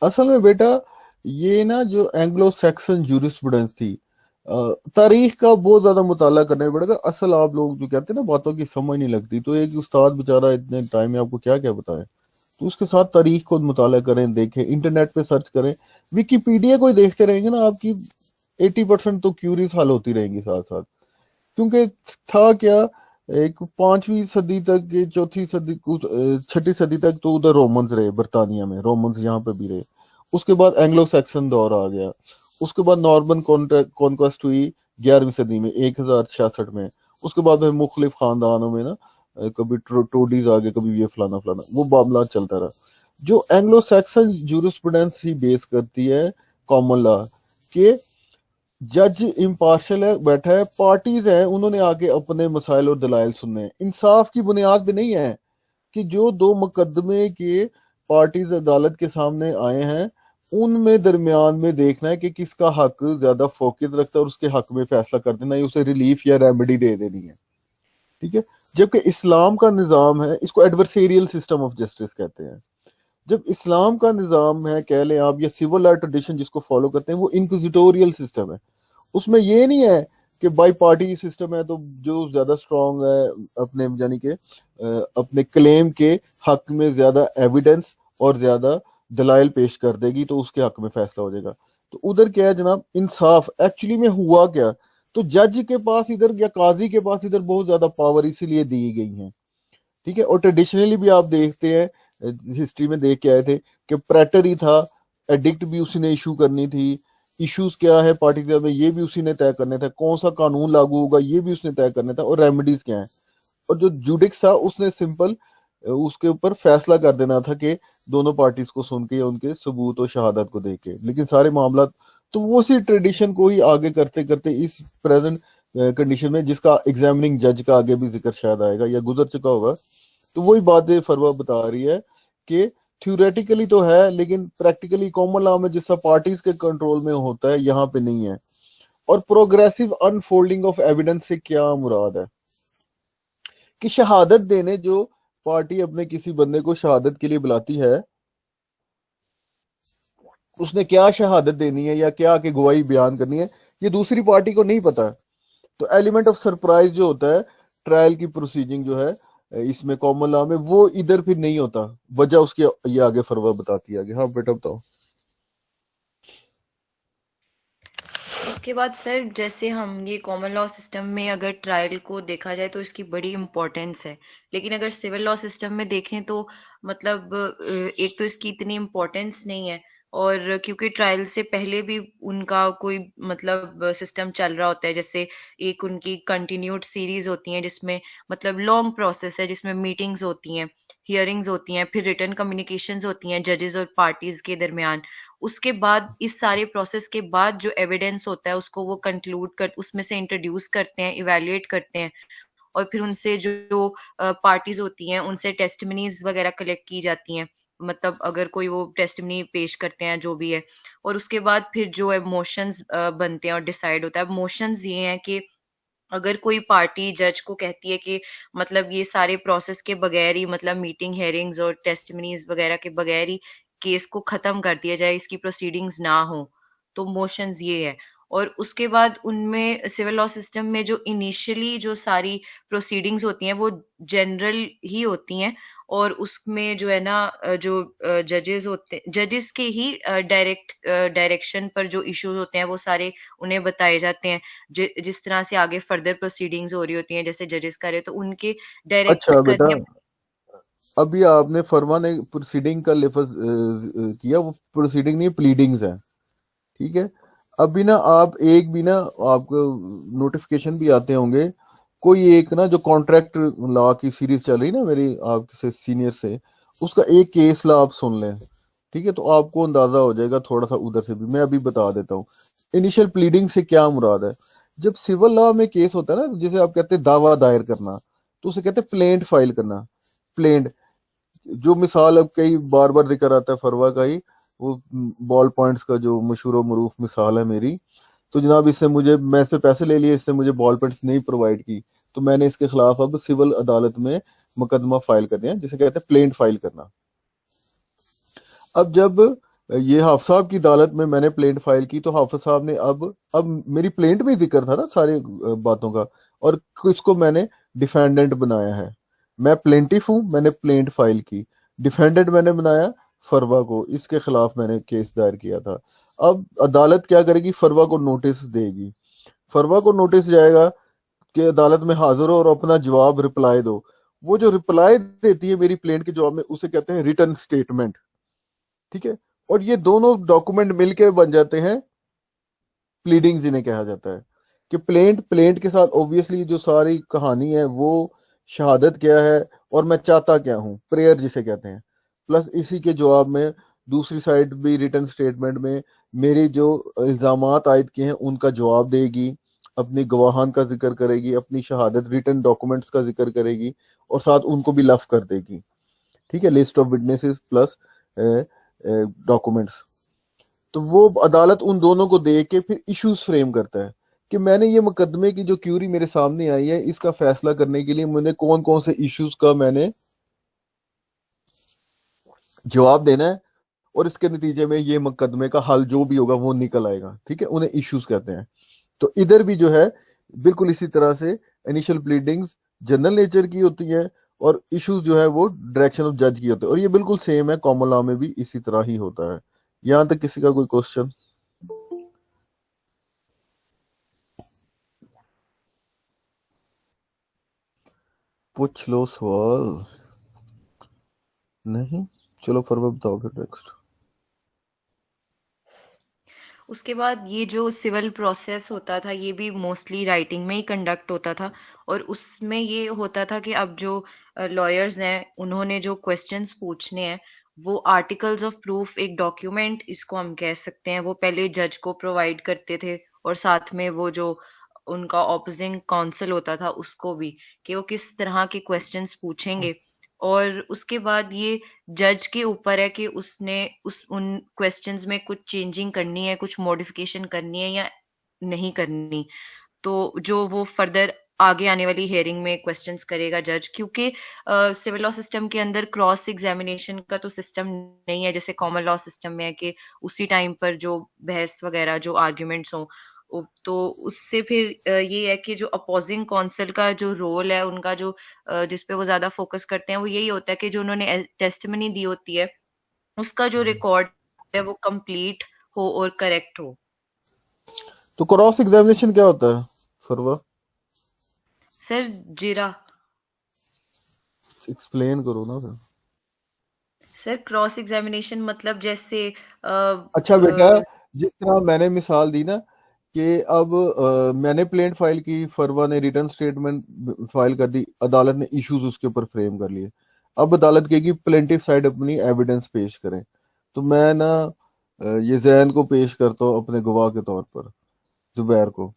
Speaker 1: असल में बेटा ये ना जो एंग्लो सैक्सन जूरिस्प्रूडेंस थी, तारीख का बहुत ज्यादा मुताला करना पड़ेगा। असल आप लोग जो कहते हैं ना बातों की समझ नहीं लगती, तो एक उस्ताद बेचारा इतने टाइम में आपको क्या क्या बताए, तो उसके साथ तारीख को मुताला करें, देखें, इंटरनेट पे सर्च करें, विकिपीडिया को ही देखते रहेंगे ना, आपकी 80% तो क्यूरीज हल होती रहेंगी साथ साथ। क्योंकि था क्या, एक 5वीं सदी तक, ये चौथी सदी छठी सदी तक तो उधर रोमन्स रहे, बर्तानिया में रोमन्स यहाँ पे भी रहे। उसके बाद एंग्लो सैक्सन दौर आ गया। उसके बाद नॉर्मन कॉन्क्वेस्ट हुई 11वीं सदी में 1066 में। उसके बाद फिर मुख्तलिफ खानदानों में ना कभी टोडीज आ गए, कभी ये फलाना फलाना, वो मामला चलता रहा। जो एंग्लो सैक्सन जूरिस्प्रूडेंस ही बेस करती है कॉमन लॉ के, जज इम्पार्शल है, बैठा है, पार्टीज हैं, उन्होंने आके अपने मसाइल और दलाइल सुनने हैं। इंसाफ की बुनियाद पे नहीं है कि जो दो मुकदमे के पार्टीज अदालत के सामने आए हैं उनमें दरमियान में देखना है कि किसका हक ज्यादा फोकियत रखता है और उसके हक में फैसला कर देना है, उसे रिलीफ या रेमेडी दे देनी है। ठीक है। जबकि इस्लाम का निज़ाम है, इसको एडवर्सेरियल सिस्टम ऑफ जस्टिस कहते हैं। जब इस्लाम का निज़ाम है, कह लें आप, या सिविल लॉ ट्रेडिशन जिसको फॉलो करते हैं, वो इंक्विजिटोरियल सिस्टम है। उसमें ये नहीं है कि बाई पार्टी सिस्टम है तो जो ज्यादा स्ट्रांग है अपने यानी कि अपने क्लेम के हक में ज्यादा एविडेंस और ज्यादा दलाइल पेश कर देगी तो उसके हक में फैसला हो जाएगा। तो उधर क्या है जनाब, इंसाफ एक्चुअली में हुआ क्या, तो जज के पास इधर या काजी के पास इधर बहुत ज्यादा पावर इसीलिए दी गई है। ठीक है। और ट्रेडिशनली भी आप देखते हैं, हिस्ट्री में देख के आए थे कि प्रेटर ही था, एडिक्ट भी उसी ने इशू करनी थी, इश्यूज क्या है पार्टी में ये भी उसी ने तय करने था, कौन सा कानून लागू होगा ये भी उसने तय करना था, और रेमेडीज क्या है। और जो जुडिक्स था उसने सिंपल उसके ऊपर फैसला कर देना था कि दोनों पार्टीज को सुन के या उनके सबूत और शहादत को देख के। लेकिन सारे मामला तो वो उसी ट्रेडिशन को ही आगे करते करते इस प्रेजेंट कंडीशन में, जिसका एग्जामिनिंग जज का आगे भी जिक्र शायद आएगा या गुजर चुका होगा, तो वही बात फरवा बता रही है कि थ्योरेटिकली तो है लेकिन प्रैक्टिकली कॉमन लॉ में जिस पार्टीज के कंट्रोल में होता है यहाँ पे नहीं है। और प्रोग्रेसिव अनफोल्डिंग ऑफ एविडेंस से क्या मुराद है कि शहादत देने, जो पार्टी अपने किसी बंदे को शहादत के लिए बुलाती है, उसने क्या शहादत देनी है या क्या के गवाही बयान करनी है, ये दूसरी पार्टी को नहीं पता। तो एलिमेंट ऑफ सरप्राइज जो होता है ट्रायल की प्रोसीजिंग जो है इसमें कॉमन लॉ में, वो इधर फिर नहीं होता। वजह उसकी ये आगे फरवा बताती है आगे। हाँ बेटा बताओ।
Speaker 3: उसके बाद सर, जैसे हम ये कॉमन लॉ सिस्टम में अगर ट्रायल को देखा जाए तो इसकी बड़ी इम्पोर्टेंस है, लेकिन अगर सिविल लॉ सिस्टम में देखें तो मतलब एक तो इसकी इतनी इम्पोर्टेंस नहीं है, और क्योंकि ट्रायल से पहले भी उनका कोई मतलब सिस्टम चल रहा होता है। जैसे एक उनकी कंटिन्यूड सीरीज होती है जिसमें मतलब लॉन्ग प्रोसेस है, जिसमें मीटिंग्स होती हैं, हियरिंग्स होती हैं, फिर रिटन कम्युनिकेशंस होती हैं जजेस और पार्टीज के दरमियान। उसके बाद इस सारे प्रोसेस के बाद जो एविडेंस होता है उसको वो कंक्लूड कर उसमें से इंट्रोड्यूस करते हैं, इवैल्यूएट करते हैं, और फिर उनसे जो पार्टीज होती हैं उनसे टेस्टिमनीज वगैरह कलेक्ट की जाती हैं। मतलब अगर कोई वो टेस्टिमनी पेश करते हैं जो भी है, और उसके बाद फिर जो है मोशंस बनते हैं और डिसाइड होता है। अब मोशंस ये हैं कि अगर कोई पार्टी जज को कहती है कि मतलब ये सारे प्रोसेस के बगैर ही, मतलब मीटिंग, हेयरिंग्स और टेस्टिमनीज वगैरह के बगैर ही केस को खत्म कर दिया जाए, इसकी प्रोसीडिंग्स ना हो, तो मोशंस ये है। और उसके बाद उनमें सिविल लॉ सिस्टम में जो इनिशियली जो सारी प्रोसीडिंग्स होती हैं वो जनरल ही होती हैं, और उसमें जो है ना जो जजेस होते जजेस के ही डायरेक्शन पर जो इश्यूज होते हैं वो सारे उन्हें बताए जाते हैं। जिस तरह से आगे फर्दर प्रोसीडिंग्स हो रही होती हैं, जैसे जजेस कर रहे तो उनके डायरेक्ट
Speaker 1: अच्छा बेटा,
Speaker 3: करने।
Speaker 1: अभी आपने फरमा ने प्रोसीडिंग का लिफज किया, वो प्रोसीडिंग नहीं प्लीडिंग्स है। ठीक है। अभी ना आप एक भी ना, आपको नोटिफिकेशन भी आते होंगे, कोई एक ना जो कॉन्ट्रैक्ट लॉ की सीरीज चल रही ना मेरी आपसे सीनियर से, उसका एक केस लॉ आप सुन लें। ठीक है। तो आपको अंदाजा हो जाएगा थोड़ा सा उधर से भी। मैं अभी बता देता हूँ इनिशियल प्लीडिंग से क्या मुराद है। जब सिविल लॉ में केस होता है ना, जैसे आप कहते हैं दावा दायर करना, तो उसे कहते हैं प्लेंट फाइल करना। प्लेंट जो मिसाल अब कई बार बार जिक्र आता है फरवा का ही, वो बॉल पॉइंट्स का जो मशहूर मरूफ मिसाल है मेरी, तो जनाब इससे मुझे, मैं इससे पैसे ले लिए, इससे मुझे बॉल पॉइंट्स नहीं प्रोवाइड की, तो मैंने इसके खिलाफ अब सिविल अदालत में मुकदमा फाइल करना है, जिसे कहते हैं प्लेंट फाइल करना। अब जब ये हाफिज साहब की अदालत में मैंने प्लेंट फाइल की, तो हाफिज साहब ने अब मेरी प्लेंट में जिक्र था ना सारी बातों का, और किसको मैंने डिफेंडेंट बनाया है। मैं प्लेंटिफ हूं, मैंने प्लेंट फाइल की, डिफेंडेंट मैंने बनाया फरवा को, इसके खिलाफ मैंने केस दायर किया था। अब अदालत क्या करेगी, फरवा को नोटिस देगी, फरवा को नोटिस जाएगा, कि अदालत में हाजिर हो और अपना जवाब रिप्लाई दो। वो जो रिप्लाई देती है मेरी प्लेंट के जवाब में, उसे कहते हैं रिटन स्टेटमेंट। ठीक है, और ये दोनों डॉक्यूमेंट मिलके बन जाते हैं प्लीडिंग्स, इन्हें कहा जाता है। कि प्लेंट प्लेंट के साथ ऑब्वियसली जो सारी कहानी है वो शहादत क्या है और मैं चाहता क्या हूँ, प्रेयर जिसे कहते हैं, प्लस इसी के जवाब में दूसरी साइड भी रिटन स्टेटमेंट में मेरे जो इल्जामात आयद किए हैं उनका जवाब देगी, अपनी गवाहान का जिक्र करेगी, अपनी शहादत रिटन डॉक्यूमेंट्स का जिक्र करेगी और साथ उनको भी लफ कर देगी। ठीक है, list of witnesses plus documents. तो वो अदालत उन दोनों को देख के फिर इश्यूज फ्रेम करता है कि मैंने ये मुकदमे की जो क्यूरी मेरे सामने आई है इसका फैसला करने के लिए मैंने कौन कौन से इश्यूज का मैंने जवाब देना है, और इसके नतीजे में ये मुकदमे का हल जो भी होगा वो निकल आएगा। ठीक है, उन्हें इश्यूज कहते हैं। तो इधर भी जो है बिल्कुल इसी तरह से इनिशियल प्लीडिंग्स जनरल नेचर की होती है और इश्यूज जो है वो डायरेक्शन ऑफ जज की होते हैं, और ये बिल्कुल सेम है, कॉमन लॉ में भी इसी तरह ही होता है। यहां तक किसी का कोई क्वेश्चन? पूछ लो सवाल। नहीं, चलो फरवा बताओ फिर नेक्स्ट।
Speaker 3: उसके बाद ये जो सिविल प्रोसेस होता था ये भी मोस्टली राइटिंग में ही कंडक्ट होता था, और उसमें ये होता था कि अब जो लॉयर्स हैं उन्होंने जो क्वेश्चंस पूछने हैं वो आर्टिकल्स ऑफ प्रूफ, एक डॉक्यूमेंट इसको हम कह सकते हैं, वो पहले जज को प्रोवाइड करते थे, और साथ में वो जो उनका ऑपोजिंग काउंसिल होता था उसको भी, कि वो किस तरह के क्वेश्चंस पूछेंगे। और उसके बाद ये जज के ऊपर है कि उसने उन क्वेश्चंस में कुछ चेंजिंग करनी है, कुछ मॉडिफिकेशन करनी है या नहीं करनी। तो जो वो फर्दर आगे आने वाली हियरिंग में क्वेश्चंस करेगा जज, क्योंकि सिविल लॉ सिस्टम के अंदर क्रॉस एग्जामिनेशन का तो सिस्टम नहीं है जैसे कॉमन लॉ सिस्टम में है कि उसी टाइम पर जो बहस वगैरह जो आर्ग्यूमेंट्स हो, तो उससे फिर ये है कि जो अपोजिंग काउंसिल का जो रोल है उनका, जो जिस पे वो ज्यादा फोकस करते हैं, वो यही होता है कि जो उन्होंने टेस्टिमनी दी होती है उसका जो रिकॉर्ड है वो कंप्लीट हो और करेक्ट हो।
Speaker 1: तो क्रॉस एग्जामिनेशन क्या होता है फरवा?
Speaker 3: सर जीरा।
Speaker 1: एक्सप्लेन करो ना फिर।
Speaker 3: सर क्रॉस एग्जामिनेशन मतलब जैसे
Speaker 1: अच्छा बेटा, जिस तरह मैंने मिसाल दी ना कि अब मैंने प्लेंट फाइल की, फरवा ने रिटर्न स्टेटमेंट फाइल कर दी, अदालत ने इश्यूज उसके ऊपर फ्रेम कर लिए। अब अदालत कहेगी प्लेंटिव साइड अपनी एविडेंस पेश करें। तो मैं ना ये जैन को पेश करता हूँ अपने गवाह के तौर पर, जुबैर को।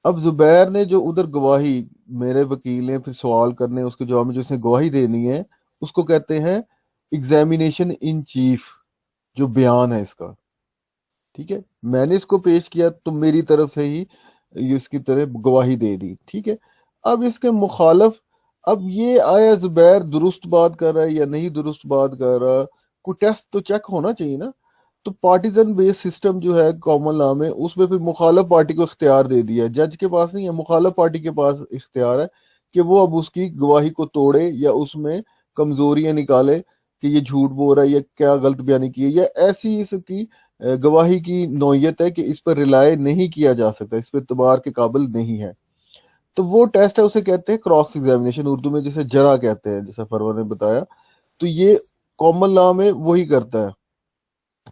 Speaker 1: अब जुबैर ने जो उधर गवाही, मेरे वकील ने फिर सवाल करने, उसके जवाब में जो उसने गवाही देनी है उसको कहते हैं एग्जामिनेशन इन चीफ, जो बयान है इसका। ठीक है, मैंने इसको पेश किया तो मेरी तरफ से ही ये इसकी तरह गवाही दे दी। ठीक है, अब इसके मुखालफ, अब ये आया जुबैर दुरुस्त बात कर रहा है या नहीं दुरुस्त बात कर रहा, कोई टेस्ट तो चेक होना चाहिए ना। तो पार्टीजन बेस्ड सिस्टम जो है कॉमन लॉ में, उसमें फिर मुखालफ पार्टी को इख्तियार दे दिया है, जज के पास नहीं है, मुखालफ पार्टी के पास इख्तियार है कि वो अब उसकी गवाही को तोड़े या उसमें कमजोरियां निकाले कि ये झूठ बोल रहा है या क्या गलत बयानी की है, या ऐसी इसकी गवाही की नौयत है कि इस पर रिलाय नहीं किया जा सकता, इस पर एतबार के काबिल नहीं है। तो वो टेस्ट है, उसे कहते हैं क्रॉस एग्जामिनेशन, उर्दू में जिसे जरा कहते हैं, जैसा फरवा ने बताया। तो ये कॉमन लॉ में वही करता है।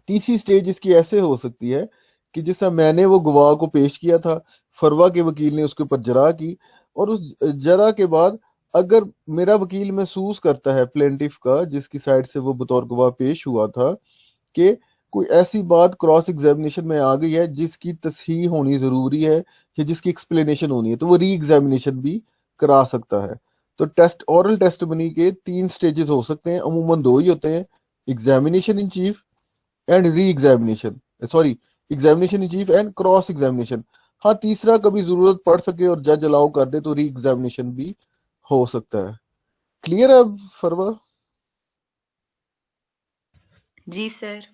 Speaker 1: तीसरी स्टेज इसकी ऐसे हो सकती है कि जिस तरह मैंने वो गवाह को पेश किया था, फरवा के वकील ने उसके ऊपर जरा की, और उस जरा के बाद अगर मेरा वकील महसूस करता है प्लेंटिफ का, जिसकी साइड से वो बतौर गवाह पेश हुआ था, कि कोई ऐसी बात क्रॉस एग्जामिनेशन में आ गई है जिसकी तस्हीह होनी जरूरी है या जिसकी एक्सप्लेनेशन होनी है, तो वो री एग्जामिनेशन भी करा सकता है। तो टेस्ट, ओरल टेस्टिमनी के 3 स्टेजेस हो सकते हैं, अमूमन 2 ही होते हैं, examination in cheap and re examination, sorry, examination in cheap and cross examination. हाँ, तीसरा कभी जरूरत पड़ सके और जज अलाउ कर दे तो री एग्जामिनेशन भी हो सकता है। क्लियर है फरवा?
Speaker 3: जी सर।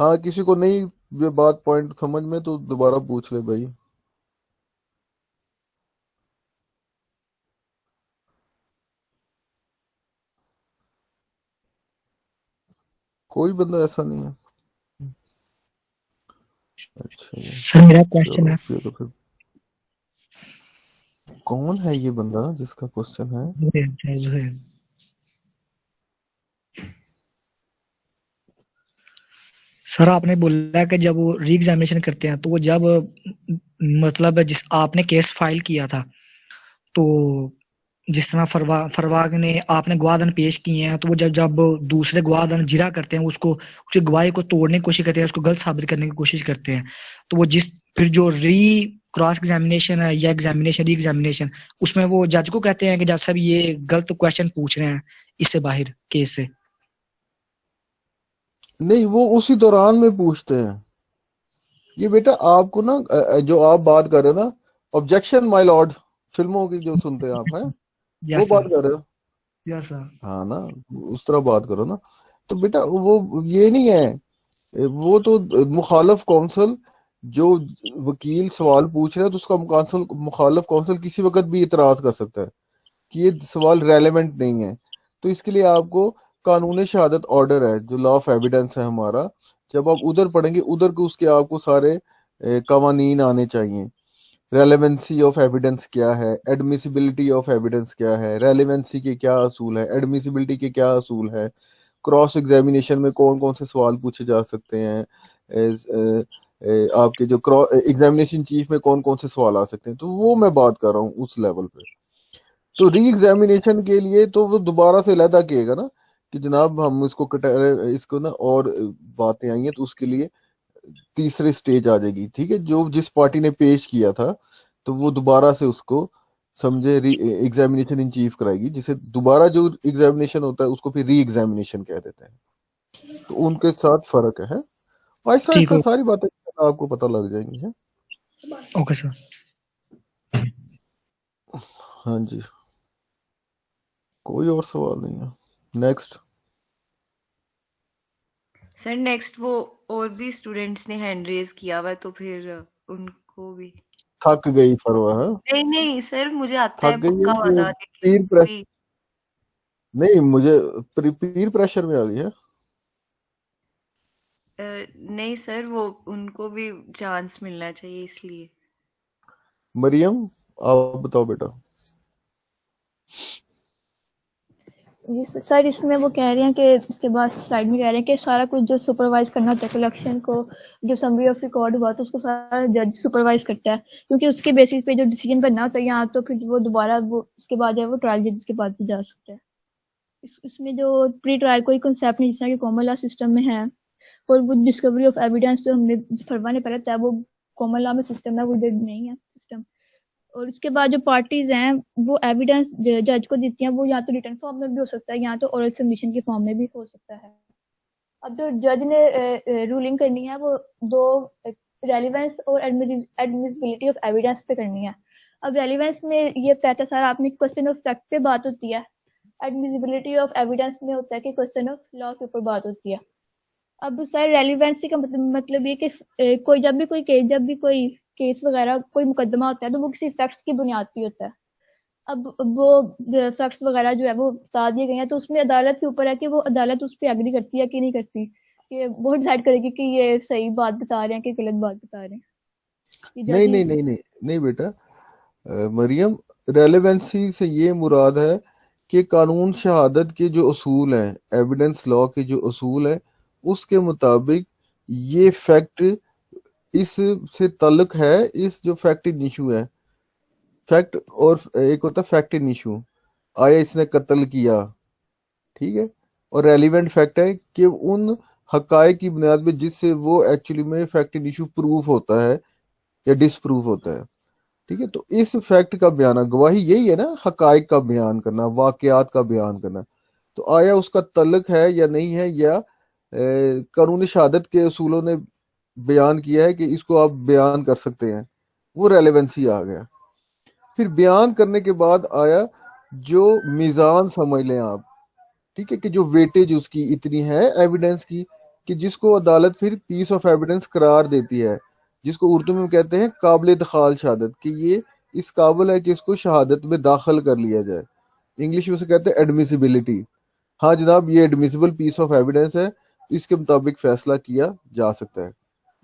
Speaker 1: हाँ, किसी को नहीं ये बात पॉइंट समझ में तो दोबारा पूछ ले भाई। कोई बंदा ऐसा नहीं है? अच्छा जी,
Speaker 4: सर मेरा क्वेश्चन
Speaker 1: चलो
Speaker 4: है,
Speaker 1: फिर तो फिर कौन है ये बंदा जिसका क्वेश्चन है?
Speaker 4: जुहैल। सर आपने बोला कि जब वो री एग्जामिनेशन करते हैं तो वो जब मतलब जिस आपने केस फाइल किया था, तो जिस तरह फरवाग ने आपने गवाहन पेश किए हैं, तो वो जब जब दूसरे गवाहन जिरा करते हैं उसको उसकी गवाही को तोड़ने की कोशिश करते हैं, उसको गलत साबित करने की कोशिश करते हैं, तो वो जिस फिर जो री क्रॉस एग्जामिनेशन है या एग्जामिनेशन री एग्जामिनेशन, उसमें वो जज को कहते हैं कि जज साहब ये गलत क्वेश्चन पूछ रहे हैं इससे बाहर केस से।
Speaker 1: नहीं, वो उसी दौरान में पूछते हैं। ये बेटा आपको ना जो आप बात कर रहे हो ना, ऑब्जेक्शन माय लॉर्ड, फिल्मों की जो सुनते हैं आप, हैं वो
Speaker 4: यस
Speaker 1: बात
Speaker 4: सर,
Speaker 1: कर रहे हो?
Speaker 4: Yes sir.
Speaker 1: हाँ ना, उस तरह बात करो ना। तो बेटा वो ये नहीं है, वो तो मुखालफ कौंसल जो वकील सवाल पूछ रहा है, तो उसका मुखालफ कौंसल किसी वक्त भी इतराज कर सकता है कि ये सवाल रेलेवेंट नहीं है। तो इसके लिए आपको कानून शहादत ऑर्डर है, जो लॉ ऑफ एविडेंस है हमारा, जब आप उधर पढ़ेंगे उधर के उसके आपको सारे कवानीन आने चाहिए। रेलेवेंसी ऑफ एविडेंस क्या है, एडमिसिबिलिटी ऑफ एविडेंस क्या है, रेलेवेंसी के क्या असूल है, एडमिसिबिलिटी के क्या असूल है, क्रॉस एग्जामिनेशन में कौन कौन से सवाल पूछे जा सकते हैं, आपके जो एग्जामिनेशन चीफ में कौन कौन से सवाल आ सकते हैं, तो वो मैं बात कर रहा हूँ उस लेवल पे। तो री एग्जामिनेशन के लिए तो वो दोबारा से अलहदा किएगा ना कि जनाब हम इसको ना, और बातें आई हैं तो उसके लिए तीसरी स्टेज आ जाएगी, ठीक है, जो जिस पार्टी ने पेश किया था तो वो दोबारा से उसको समझे एग्जामिनेशन इन चीफ कराएगी, जिसे दोबारा जो एग्जामिनेशन होता है उसको फिर री एग्जामिनेशन कह देते हैं। तो उनके साथ फर्क है। ऐसा
Speaker 4: ठीक
Speaker 1: ऐसा
Speaker 4: हो,
Speaker 1: सारी बातें आपको पता लग जाएंगी है।
Speaker 4: Okay sir.
Speaker 1: हाँ जी, कोई और सवाल नहीं है। नेक्स्ट।
Speaker 3: सर नेक्स्ट वो और भी स्टूडेंट्स ने हैंड रेज किया हुआ है, तो फिर उनको भी।
Speaker 1: थक गई फरवा है,
Speaker 3: नहीं नहीं सर, मुझे आता
Speaker 1: थक
Speaker 3: है
Speaker 1: गई है
Speaker 3: पक्का
Speaker 1: कि
Speaker 3: वादा,
Speaker 1: पीर
Speaker 3: लेकिन
Speaker 1: प्रेशर?
Speaker 3: कोई
Speaker 1: नहीं, मुझे पीर प्रेशर में आ गई है।
Speaker 3: नहीं सर, वो उनको भी चांस मिलना चाहिए इसलिए।
Speaker 1: मरियम आप बताओ बेटा।
Speaker 7: जी सर, इसमें वो कह रहे हैं कि इसके बाद स्लाइड में कह रहे हैं कि सारा कुछ जो सुपरवाइज करना होता है कलेक्शन को, जो समरी ऑफ रिकॉर्ड हुआ तो उसको सारा जज सुपरवाइज करता है, क्योंकि उसके बेसिस पे जो डिसीजन बनना होता है यहाँ, तो फिर वो दोबारा वो उसके बाद है वो ट्रायल जज के बाद भी जा सकता है। इसमें जो प्री ट्रायल कोई कंसेप्ट नहीं, जिस तरह कि कॉमन लॉ सिस्टम में है, और वो डिस्कवरी ऑफ एविडेंस जो हमने फरवा ने पहले था, वो कॉमन लॉ में सिस्टम है, वो इधर नहीं है सिस्टम। और इसके बाद जो पार्टीज हैं वो एविडेंस जज को देती हैं, वो या तो रिटर्न फॉर्म में भी हो सकता है या तो ओरल सबमिशन के फॉर्म में भी हो सकता है। अब जो जज ने रूलिंग करनी है वो दो, रेलिवेंस और एडमिसिबिलिटी ऑफ एविडेंस पे करनी है। अब रेलिवेंस में ये कहता है सर आपने क्वेश्चन ऑफ फैक्ट पे बात होती है, एडमिसिबिलिटी ऑफ एविडेंस में होता है कि क्वेश्चन ऑफ लॉ के ऊपर बात होती है। अब सर रेलिवेंसी का मतलब ये कि कोई जब भी कोई केस वगैरह कोई मुकदमा होता है तो वो किसी फैक्ट्स की बुनियाद पे होता है। अब वो फैक्ट्स वगैरह जो है वो बता दिए गए हैं, तो उसमें अदालत के ऊपर है कि वो अदालत उस पर एग्री करती है कि नहीं करती, कि वो डिसाइड करेगी कि ये सही बात बता रहे हैं कि गलत बात बता रहे हैं। ये जज
Speaker 1: नहीं
Speaker 7: ही
Speaker 1: नहीं नहीं नहीं नहीं बेटा, मरियम, रेलेवेंसी से ये मुराद है कि कानून शहादत के जो असूल हैं, एविडेंस लॉ के जो असूल हैं, उसके मुताबिक ये फैक्ट इस से ताल्लुक है, इस जो फैक्ट इन इशू है, फैक्ट और एक होता है फैक्ट इन इशू, आया इसने कत्ल किया, ठीक है, और रेलिवेंट फैक्ट है कि उन हकायक की बुनियाद पे जिससे वो एक्चुअली में फैक्ट इन इशू प्रूफ होता है या डिसप्रूव होता है, ठीक है। तो इस फैक्ट का बयान, गवाही यही है ना, हकायक का बयान करना, वाकयात का बयान करना। तो आया उसका तल्लक है या नहीं है, या कानून शहादत के असूलों ने बयान किया है कि इसको आप बयान कर सकते हैं, वो रेलेवेंसी आ गया। फिर बयान करने के बाद आया जो मीज़ान समझ लें आप, ठीक है, कि जो वेटेज उसकी इतनी है एविडेंस की कि जिसको अदालत फिर पीस ऑफ एविडेंस करार देती है, जिसको उर्दू में कहते हैं काबिल दखाल शहादत, कि ये इस काबिल है कि इसको शहादत में दाखिल कर लिया जाए। इंग्लिश में उसे कहते हैं एडमिसिबिलिटी। हाँ जनाब, ये एडमिसिबल पीस ऑफ एविडेंस है, इसके मुताबिक फैसला किया जा सकता है।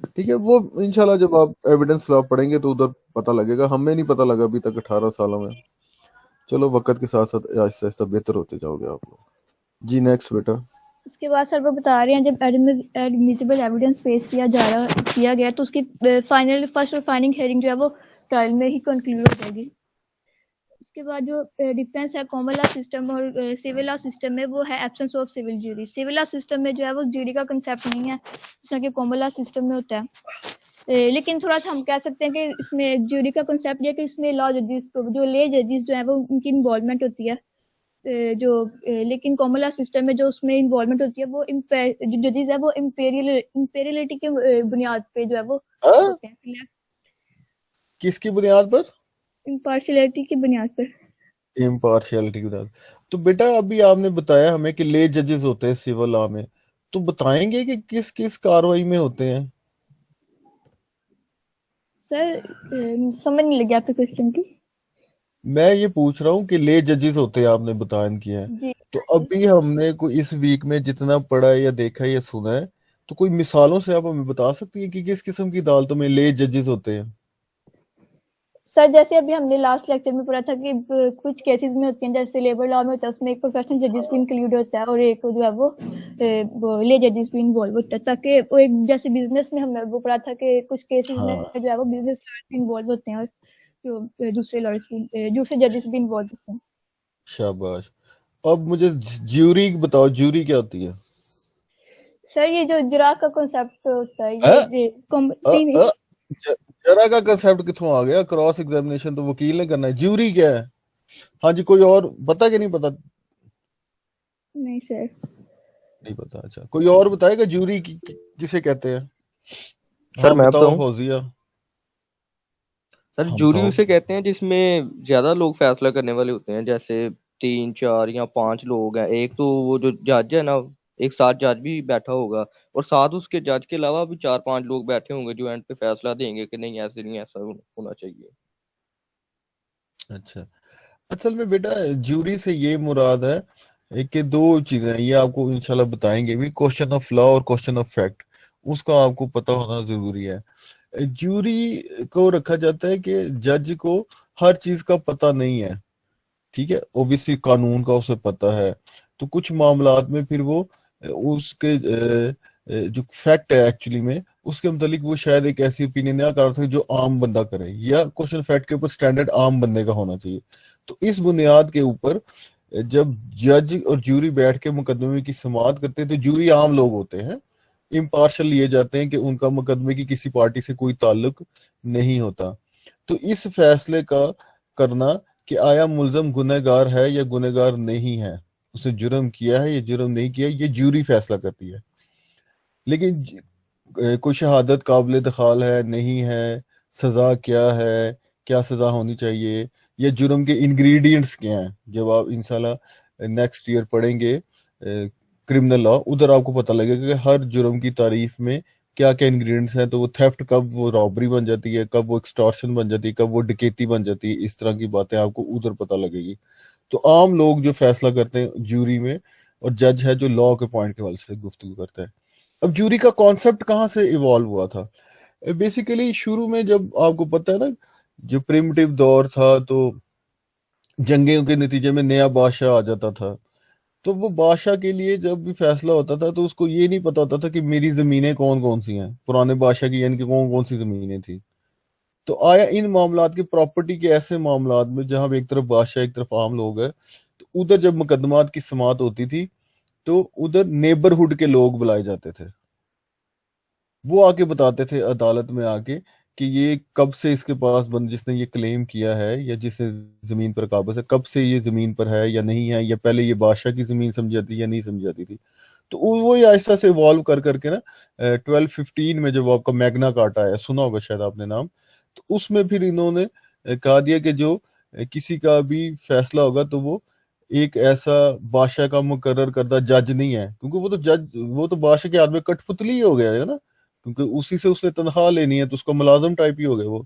Speaker 1: ठीक है, वो इंशाल्लाह जब आप एविडेंस लॉ पढ़ेंगे तो उधर पता लगेगा, हमें नहीं पता लगा अभी तक 18 सालों में। चलो वक्त के साथ साथ आहिस्ता आहिस्ता बेहतर होते जाओगे आप लोग। जी नेक्स्ट बेटा।
Speaker 7: उसके बाद सर वो बता रहे हैं जब एडमिसिबल एविडेंस पेश किया गया तो उसकी फाइनल फर्स्ट और फाइनल हियरिंग जो है वो ट्रायल में ही कंक्लूड हो जाएगी। उसके बाद जो डिफरेंस है कॉमन लॉ सिस्टम और सिविल लॉ सिस्टम में वो है absence of civil jury. Civil law system में जो है वो ज्यूरी का कंसेप्ट नहीं है जिस कि कॉमन लॉ सिस्टम में होता है। लेकिन थोड़ा सा हम कह सकते हैं कि इसमें ज्यूरी का कंसेप्ट ये है कि इसमें लॉ जजेस जो ले जजेस जो है वो उनकी इन्वॉल्वमेंट होती है। लेकिन कॉमन लॉ सिस्टम में जो उसमें इन्वॉल्वमेंट होती है वो जजेस है वो इंपेरियलिटी के बुनियाद पे जो है वो होते हैं सिलेक्ट,
Speaker 1: किसकी बुनियाद पर?
Speaker 7: इम्पार्शियलिटी की बुनियाद पर।
Speaker 1: इम्पार्शियलिटी की बुनियाद। तो बेटा अभी आपने बताया हमें कि ले जजेस होते हैं सिविल लॉ में, तो बताएंगे कि किस किस कार्रवाई में होते हैं?
Speaker 7: सर समझ नहीं लगी आपके क्वेश्चन की।
Speaker 1: मैं ये पूछ रहा हूँ कि ले जजेस होते हैं, आपने बयान किया है,
Speaker 7: जी
Speaker 1: तो अभी हमने कोई इस वीक में जितना पढ़ा है या देखा है या सुना है, तो कोई मिसालों से आप हमें बता सकती है कि किस किस्म की अदालतों में ले जजेस होते हैं?
Speaker 7: सर जैसे अभी हमने लास्ट लेक्चर में पढ़ा था कि कुछ केसेस में होती हैं जैसे लेबर लॉ में होता है उसमें एक प्रोफेशनल जजेस भी इंक्लूड होता है और एक जो है वो ले जजेस भी इन्वॉल्व होता है ताकि वो एक जैसे बिजनेस में हमने वो पढ़ा था कि कुछ केसेस में
Speaker 1: हाँ
Speaker 7: जो है वो बिजनेस लॉयर्स भी इन्वॉल्व होते हैं और जो दूसरे लॉयर्स भी दूसरे जजेस भी इन्वॉल्व होते हैं।
Speaker 1: शाबाश। अब मुझे ज्यूरी बताओ, ज्यूरी क्या होती है?
Speaker 7: सर ये जो जुरा का कॉन्सेप्ट होता है
Speaker 1: अ,
Speaker 7: नहीं नहीं
Speaker 1: ज- जरा का कंसेप्ट किथों आ गया? क्रॉस एग्जामिनेशन तो वकील ने करना है, ज्यूरी क्या है? हाँ जी, कोई और पता कि नहीं पता?
Speaker 7: नहीं सर।
Speaker 1: नहीं पता, अच्छा कोई और बताएगा ज्यूरी किसे कहते हैं?
Speaker 6: सर
Speaker 1: हाँ
Speaker 6: मैं
Speaker 1: बताओ
Speaker 6: बताऊं?
Speaker 1: फौजिया।
Speaker 6: सर
Speaker 1: हाँ
Speaker 6: जूरी
Speaker 1: बताओ।
Speaker 6: उसे कहते हैं जिसमें ज्यादा लोग फैसला करने वाले होते हैं, जैसे 3 4 या 5 लोग हैं। एक तो वो जो जज है ना, एक साथ जज भी बैठा होगा, और साथ उसके जज के अलावा भी 4 5 लोग बैठे होंगे जो एंड पे फैसला देंगे कि नहीं ऐसे नहीं, ऐसा होना चाहिए।
Speaker 1: अच्छा, असल में बेटा ज्यूरी से ये मुराद है कि दो चीजें हैं, ये आपको इंशाल्लाह बताएंगे भी, क्वेश्चन ऑफ लॉ और क्वेश्चन ऑफ फैक्ट, उसका आपको पता होना जरूरी है। ज्यूरी को रखा जाता है कि जज को हर चीज का पता नहीं है, ठीक है, ओबियसली कानून का उसे पता है, तो कुछ मामलात में फिर वो उसके जो फैक्ट है एक्चुअली में उसके मुतालिक वो शायद एक ऐसी ओपिनियन ना कर सके जो आम बंदा करे, या क्वेश्चन फैक्ट के ऊपर स्टैंडर्ड आम बंदे का होना चाहिए। तो इस बुनियाद के ऊपर जब जज और ज्यूरी बैठ के मुकदमे की समाअत करते हैं तो ज्यूरी आम लोग होते हैं, इम्पार्शल लिए जाते हैं कि उनका मुकदमे की किसी पार्टी से कोई ताल्लुक नहीं होता। तो इस फैसले का करना कि आया मुल्जम गुनहगार है या गुनहगार नहीं है, उसने जुर्म किया है या जुर्म नहीं किया, ये ज्यूरी फैसला करती है। लेकिन कोई शहादत काबिल दखाल है नहीं है, सजा क्या है, क्या सजा होनी चाहिए, या जुर्म के इंग्रेडिएंट्स क्या हैं, जब आप इंशाल्लाह नेक्स्ट ईयर पढ़ेंगे क्रिमिनल लॉ, उधर आपको पता लगेगा कि हर जुर्म की तारीफ में क्या क्या इंग्रेडिएंट्स हैं, तो वो थेफ्ट कब वो रॉबरी बन जाती है, कब वो एक्सटॉर्शन बन जाती है, कब वो डकैती बन जाती है, इस तरह की बातें आपको उधर पता लगेगी। तो आम लोग जो फैसला करते हैं ज्यूरी में, और जज है जो लॉ के पॉइंट के हवाले से गुफ्तगू करता है। अब ज्यूरी का कॉन्सेप्ट कहाँ से इवॉल्व हुआ था? बेसिकली शुरू में जब आपको पता है ना, जो प्रिमिटिव दौर था, तो जंगों के नतीजे में नया बादशाह आ जाता था, तो वो बादशाह के लिए जब भी फैसला होता था तो उसको ये नहीं पता होता था कि मेरी जमीनें कौन कौन सी हैं, पुराने बादशाह की यानी कि कौन कौन सी जमीनें थी। तो आया इन मामलात की प्रॉपर्टी के ऐसे मामलात में जहां पे एक तरफ बादशाह एक तरफ आम लोग है, तो उधर जब मुकदमात की समाअत होती थी तो उधर नेबरहुड के लोग बुलाए जाते थे, वो आके बताते थे अदालत में आके कि ये कब से इसके पास बंद जिसने ये क्लेम किया है या जिसने जमीन पर काबज है, कब से ये जमीन पर है या नहीं है, या पहले ये बादशाह की जमीन समझी जाती या नहीं समझी जाती थी। तो वो ये आहिस्ता से इवॉल्व कर करके ना 1215 में जब आपका मैग्ना कार्टा आया, सुना होगा शायद आपने नाम, तो उसमें फिर इन्होंने कहा दिया कि जो किसी का भी फैसला होगा तो वो एक ऐसा बादशाह का मुकर्रर करदा जज नहीं है, क्योंकि वो तो जज, वो तो बादशाह के हाथ में कठपुतली ही हो गया है ना, क्योंकि उसी से उसने तनख्वाह लेनी है, तो उसका मुलाजम टाइप ही हो गया वो।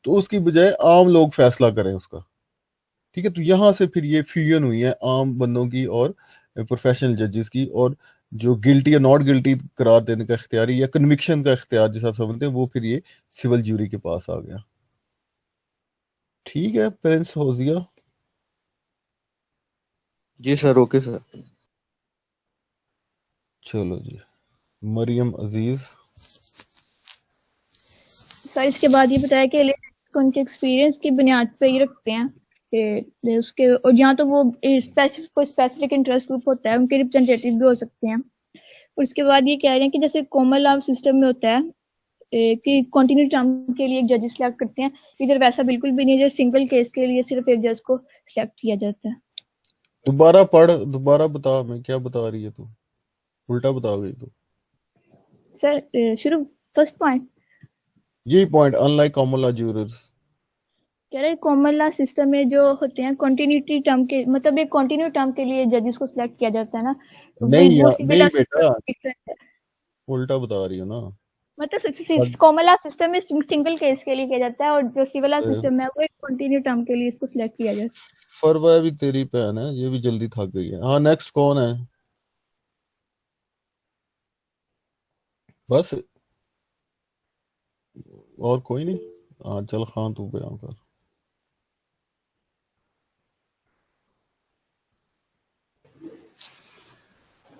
Speaker 1: तो उसकी बजाय आम लोग फैसला करें उसका, ठीक है। तो यहाँ से फिर ये फ्यूजन हुई है आम बंदों की और प्रोफेशनल जजेस की, और जो गिल्टी या नॉट गिल्टी करार देने का इख्तियार या कन्विक्शन का इख्तियार जिसे आप समझते हैं, वो फिर ये सिविल ज्यूरी के पास आ गया। ठीक है प्रिंस होजिया।
Speaker 6: जी सर, ओके सर।
Speaker 1: चलो जी, मरियम अजीज।
Speaker 7: सर इसके बाद ये बताया कि उनके एक्सपीरियंस की बुनियाद पे ही रखते हैं कि उसके, और यहाँ तो वो कोई स्पेसिफिक इंटरेस्ट ग्रुप होता है, उनके रिप्रेजेंटेटिव भी हो सकते हैं। और उसके बाद ये कह रहे हैं कि जैसे कॉमन लॉ सिस्टम में होता है कि कंटिन्यू टर्म के लिए एक जज सिलेक्ट करते हैं, इधर वैसा बिल्कुल भी नहीं है। जो सिंगल केस के लिए सिर्फ एक जज को सिलेक्ट किया जाता है।
Speaker 1: दोबारा पढ़, दोबारा बता, मैं क्या बता रही है तू, उल्टा बता गई तू।
Speaker 7: सर शुरू फर्स्ट पॉइंट
Speaker 1: यही point, unlike common law jurors.
Speaker 7: कह रहे कॉमन लॉ सिस्टम में जो होते हैं कंटिन्यूटी टर्म के, मतलब एक कंटिन्यू टर्म के लिए जजेस को सिलेक्ट किया जाता है ना,
Speaker 1: नहीं
Speaker 7: वो
Speaker 1: यार,
Speaker 7: सिविल
Speaker 1: नहीं
Speaker 7: लॉ
Speaker 1: बेटा,
Speaker 7: डिफरेंट है।
Speaker 1: उल्टा बता रही हो ना।
Speaker 7: मतलब कॉमन लॉ सिस्टम में सिंगल केस के लिए किया जाता है, और जो सिविल लॉ
Speaker 1: फिर
Speaker 7: सिस्टम है वो एक कंटिन्यू टर्म के लिए इसको सिलेक्ट किया जाता है।
Speaker 1: फरवा भी तेरी बहन है, ये भी जल्दी थक गई है। हाँ नेक्स्ट कौन है? बस और कोई नहीं? हाँ चल खान तू बयान कर।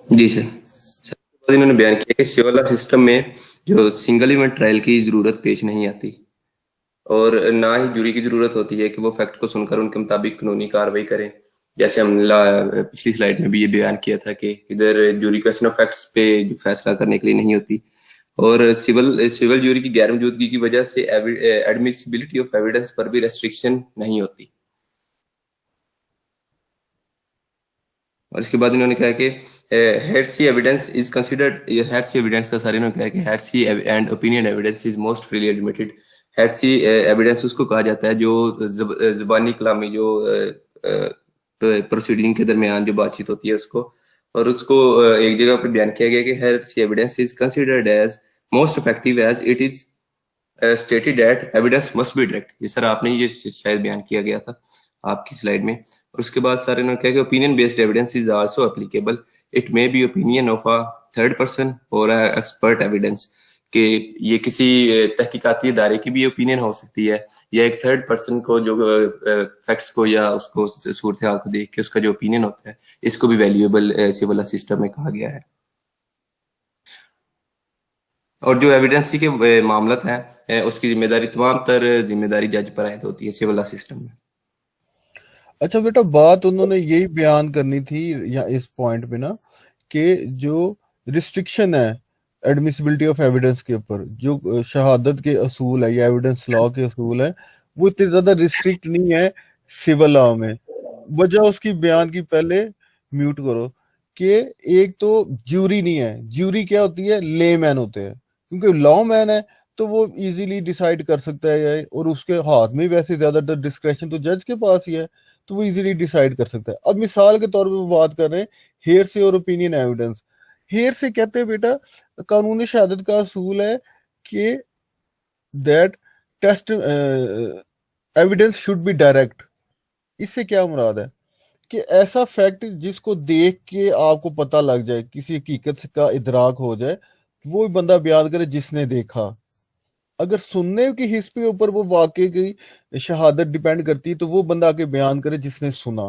Speaker 8: जी सर। सर उसके बाद इन्होंने बयान किया कि सिविल लॉ सिस्टम में जो सिंगल इवेंट ट्रायल की जरूरत पेश नहीं आती, और ना ही जूरी की जरूरत होती है कि वो फैक्ट को सुनकर उनके मुताबिक कानूनी कार्रवाई करें। जैसे हमने पिछली स्लाइड में भी ये बयान किया था कि इधर जूरी क्वेश्चन ऑफ फैक्ट्स पे फैसला करने के लिए नहीं होती, और सिविल जूरी की गैर मौजूदगी की वजह से एडमिसिबिलिटी ऑफ एविडेंस पर भी रेस्ट्रिक्शन नहीं होती। और इसके बाद इन्होंने कहा कि hearsay evidence is considered, hearsay evidence का सारे इन्होंने कहा कि hearsay and opinion evidence is most freely admitted. Hearsay evidence उसको कहा जाता है जो ज़बानी कलामी जो प्रोसीडिंग के दरमियान जो बातचीत होती है उसको, और उसको एक जगह पर बयान किया गया कि hearsay evidence is considered as most effective as it is stated that evidence must be direct. ये सर आपने ये शायद बयान किया गया था आपकी स्लाइड में। और उसके बाद सर इन्होंने कहा कि opinion based evidence is also applicable, it may be opinion of a third person और एक्सपर्ट एविडेंस, कि ये किसी तहकीकाती इदारे की भी ओपिनियन हो सकती है, या एक थर्ड पर्सन को जो फैक्ट्स को या उसको सूरत हाल को देख के उसका जो ओपिनियन होता है, इसको भी वैल्यूएबल सिविल सिस्टम में कहा गया है। और जो एविडेंसी के मामलत हैं उसकी जिम्मेदारी, तमाम तर जिम्मेदारी जज पर आयद होती है सिविल सिस्टम में।
Speaker 1: अच्छा बेटा, बात उन्होंने यही बयान करनी थी या इस पॉइंट पे ना, कि जो रिस्ट्रिक्शन है एडमिसिबिलिटी ऑफ एविडेंस के ऊपर, जो शहादत के असूल है या एविडेंस लॉ के असूल है, वो इतने ज्यादा रिस्ट्रिक्ट नहीं है सिविल लॉ में। वजह उसकी बयान की पहले म्यूट करो, कि एक तो ज्यूरी नहीं है। ज्यूरी क्या होती है? लेमैन होते हैं, क्योंकि लॉ मैन है तो वो इजीली डिसाइड कर सकता है, और उसके हाथ में वैसे ज्यादातर डिस्क्रेशन तो जज के पास ही है, तो वो इजीली डिसाइड कर सकता है। अब मिसाल के तौर पे वो बात कर रहे हैं हेयर से और ओपिनियन एविडेंस। हेयर से कहते हैं बेटा, कानूनी शहादत का असूल है कि that test evidence should be direct. इससे क्या मुराद है? कि ऐसा फैक्ट जिसको देख के आपको पता लग जाए, किसी हकीकत का इदराक हो जाए, वो बंदा बयान करे जिसने देखा। अगर सुनने की हिस्से के ऊपर वो वाकई की शहादत डिपेंड करती है, तो वो बंदा आके बयान करे जिसने सुना।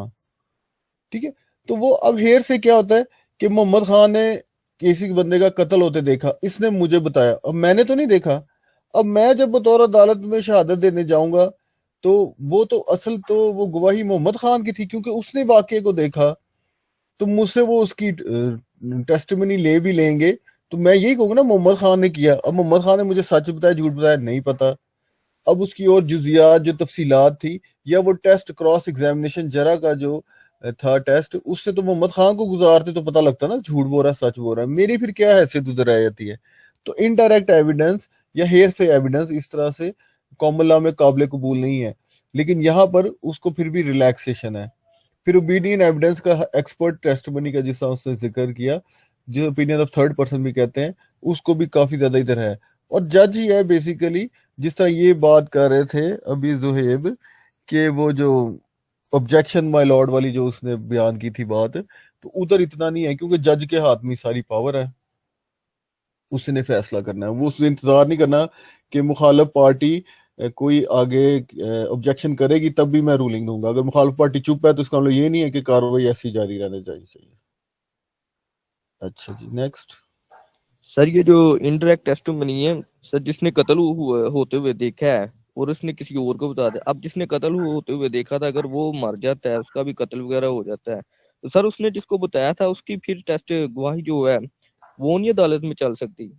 Speaker 1: ठीक है, तो वो अब हेयर से क्या होता है कि मोहम्मद खान ने किसी बंदे का कत्ल होते देखा, इसने मुझे बताया, अब मैंने तो नहीं देखा। अब मैं जब बतौर अदालत में शहादत देने जाऊंगा, तो वो तो असल तो वो गवाही मोहम्मद खान की थी, क्योंकि उसने वाकये को देखा, तो मुझसे वो उसकी टेस्टिमनी ले भी लेंगे, तो मैं यही कहूंगा ना मोहम्मद खान ने किया। अब मोहम्मद खान ने मुझे सच बताया झूठ बताया नहीं पता। अब उसकी और जुजियात जो तफसीलात थी, या वो टेस्ट क्रॉस एग्जामिनेशन जरा का जो था टेस्ट, उससे तो मोहम्मद खान को गुजारते तो पता लगता ना झूठ बोल रहा सच बोल रहा है। मेरी फिर क्या हैसियत उधर रह जाती है? तो इनडायरेक्ट एविडेंस या हेयर से एविडेंस इस तरह से कॉमन लॉ में काबिल कबूल नहीं है, लेकिन यहाँ पर उसको फिर भी रिलैक्सेशन है। फिर ओपिनियन एविडेंस का एक्सपर्ट टेस्टिमनी का जिसका उसने जिक्र किया, जो ओपिनियन ऑफ थर्ड पर्सन भी कहते हैं, उसको भी काफी ज्यादा इधर है। और जज ही है बेसिकली, जिस तरह ये बात कर रहे थे अभी जुहेब, कि वो जो ऑब्जेक्शन माय लॉर्ड वाली जो उसने बयान की थी बात, तो उधर इतना नहीं है क्योंकि जज के हाथ में सारी पावर है, उसने फैसला करना है। वो उसने इंतजार नहीं करना कि मुखालिफ पार्टी कोई आगे ऑब्जेक्शन करेगी तब भी मैं रूलिंग दूंगा। अगर मुखालिफ पार्टी चुप है तो इसका मतलब ये नहीं है कि कार्रवाई ऐसी जारी रहनी चाहिए। अच्छा जी, नेक्स्ट।
Speaker 6: सर ये जो इनडायरेक्ट टेस्टिमनी है सर, जिसने कत्ल होते हुए देखा है और उसने किसी और को बता दिया, अब जिसने कत्ल होते हुए देखा था अगर वो मर जाता है, उसका भी कत्ल वगैरह हो जाता है, तो सर उसने जिसको बताया था उसकी फिर टेस्ट गवाही जो है वो नहीं अदालत में चल सकती?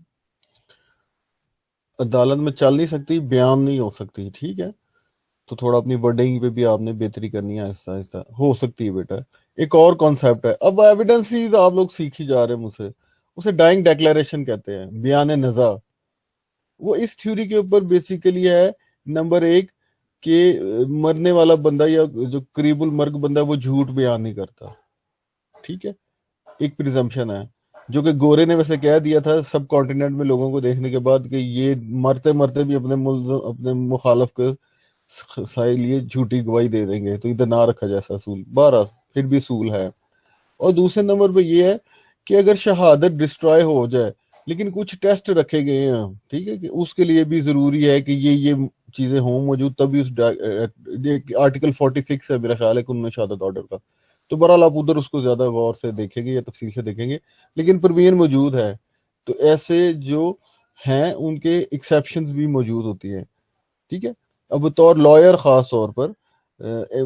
Speaker 1: अदालत में चल नहीं सकती, बयान नहीं हो सकती, ठीक है। तो थोड़ा अपनी वर्डिंग पे भी आपने बेहतरी करनी है, ऐसा ऐसा हो सकती है बेटा। एक और कॉन्सेप्ट है, अब एविडेंस ही आप लोग सीख ही जा रहे हैं मुझसे, उसे डाइंग डेक्लेरेशन कहते हैं, बयान नज़ा। वो इस थ्योरी के ऊपर बेसिकली है, नंबर एक कि मरने वाला बंदा या जो करीबुल मर्ग बंदा है वो झूठ बयान नहीं करता, ठीक है। एक प्रिजम्पशन है जो कि गोरे ने वैसे कह दिया था सब कॉन्टिनेंट में लोगों को देखने के बाद कि ये मरते मरते भी अपने मुखालफ के साए लिए झूठी गवाही दे देंगे, तो इधर ना रखा जैसा असूल, 12 फिर भी असूल है। और दूसरे नंबर पे ये है कि अगर शहादत डिस्ट्रॉय हो जाए लेकिन कुछ टेस्ट रखे गए हैं, ठीक है, कि उसके लिए भी जरूरी है कि ये चीजें हों मौजूद, तभी उस आर्टिकल 46 है मेरा ख्याल है कानून शहादत ऑर्डर का। तो बहरहाल आप उधर उसको ज्यादा गौर से देखेंगे या तफसील से देखेंगे, लेकिन परवीन मौजूद है। तो ऐसे जो हैं उनके एक्सेप्शंस भी मौजूद होती हैं, ठीक है। अब बतौर लॉयर खास तौर पर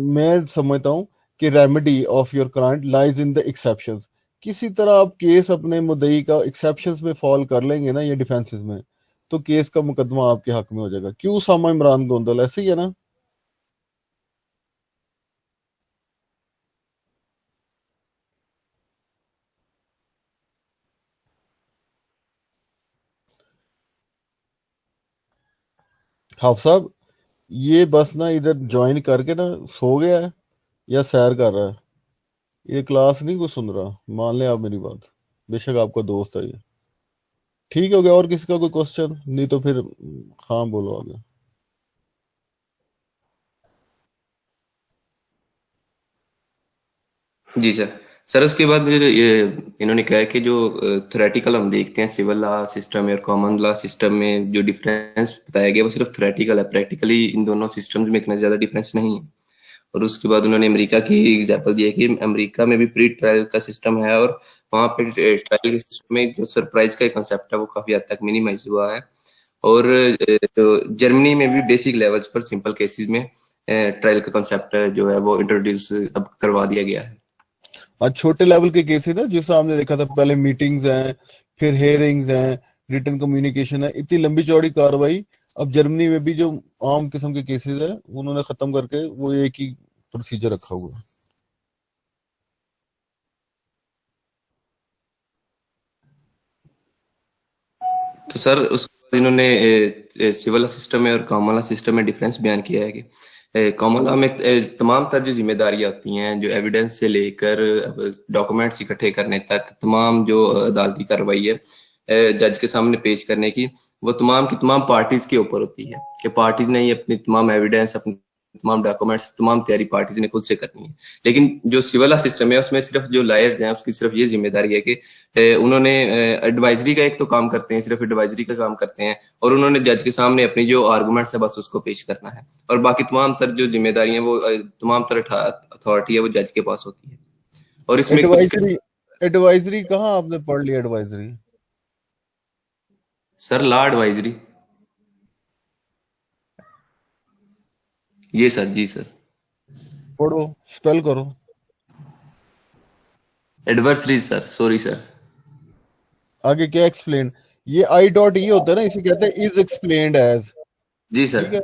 Speaker 1: मैं समझता हूँ कि remedy of your client lies in the exceptions. किसी तरह आप केस अपने मुद्दई का एक्सेप्शंस में फॉल कर लेंगे ना या डिफेंसेस में, तो केस का मुकदमा आपके हक में हो जाएगा। क्यों उसामा इमरान गोंदल, ऐसे ही है ना? हाफ साहब ये बस ना इधर ज्वाइन करके ना सो गया है या सैर कर रहा है, ये क्लास नहीं कुछ सुन रहा, मान लें आप मेरी बात, बेशक आपका दोस्त है ये। ठीक हो गया, और किसी का कोई क्वेश्चन नहीं तो फिर हाँ बोलो आगे।
Speaker 8: जी सर। सर उसके बाद फिर ये इन्होंने कहा है कि जो थ्योरेटिकल हम देखते हैं सिविल लॉ सिस्टम में और कॉमन लॉ सिस्टम में जो डिफरेंस बताया गया वो सिर्फ थ्योरेटिकल है, प्रैक्टिकली इन दोनों सिस्टम्स में इतना ज्यादा डिफरेंस नहीं है। और उसके बाद उन्होंने अमेरिका की एग्जांपल दिया कि अमेरिका में भी प्री ट्रायल का सिस्टम है और वहाँ पे ट्रायल के सिस्टम में जो सरप्राइज का कंसेप्ट है वो काफी हद तक मिनिमाइज हुआ है। और जो जर्मनी में भी बेसिक लेवल्स पर सिंपल केसेस में ट्रायल का कंसेप्ट जो है वो इंट्रोड्यूस अब करवा दिया गया है।
Speaker 1: आज छोटे लेवल के केसेस है जिस हमने देखा था, पहले मीटिंग्स हैं, फिर हेयरिंग्स हैं, रिटन कम्युनिकेशन है, इतनी लंबी चौड़ी कार्रवाई अब जर्मनी में भी जो आम किस्म के केसेस है उन्होंने खत्म करके वो एक ही प्रोसीजर रखा हुआ है।
Speaker 8: तो सर उसके बाद इन्होंने सिविल सिस्टम में और कॉमन लॉ सिस्टम में डिफरेंस बयान किया है कि कॉमन लॉ में तमाम तरह जो जिम्मेदारियां होती हैं, जो एविडेंस से लेकर डॉक्यूमेंट्स इकट्ठे करने तक तमाम जो अदालती कार्रवाई है जज के सामने पेश करने की, वो तमाम की तमाम पार्टीज के ऊपर होती है कि पार्टीज ने ही अपनी तमाम एविडेंस, अपनी तमाम डॉक्यूमेंट्स, तमाम तैयारी पार्टीज ने खुद से करनी है। लेकिन जो सिविल सिस्टम है उसमें सिर्फ जो लायर्स हैं उसकी सिर्फ ये जिम्मेदारी है कि उन्होंने एडवाइजरी का एक तो काम करते हैं, सिर्फ एडवाइजरी का काम करते हैं और उन्होंने जज के सामने अपनी जो आर्गुमेंट्स है बस उसको पेश करना है, और बाकी तमाम तरह जो जिम्मेदारी है वो तमाम तरह अथॉरिटी है वो जज के पास होती है। और इसमें कुछ
Speaker 1: एडवाइजरी एडवाइजरी कहाँ आपने पढ़ ली एडवाइजरी?
Speaker 8: सर लॉ एडवाइजरी, ये सर, जी सर।
Speaker 1: पढ़ो, स्पेल करो।
Speaker 8: Adversary sir, sorry sir.
Speaker 1: आगे क्या एक्सप्लेन, ये आई डॉट ई होता है ना, इसे कहते हैं इज एक्सप्लेन्ड एज,
Speaker 8: जी
Speaker 1: ठीक
Speaker 8: सर।
Speaker 1: है।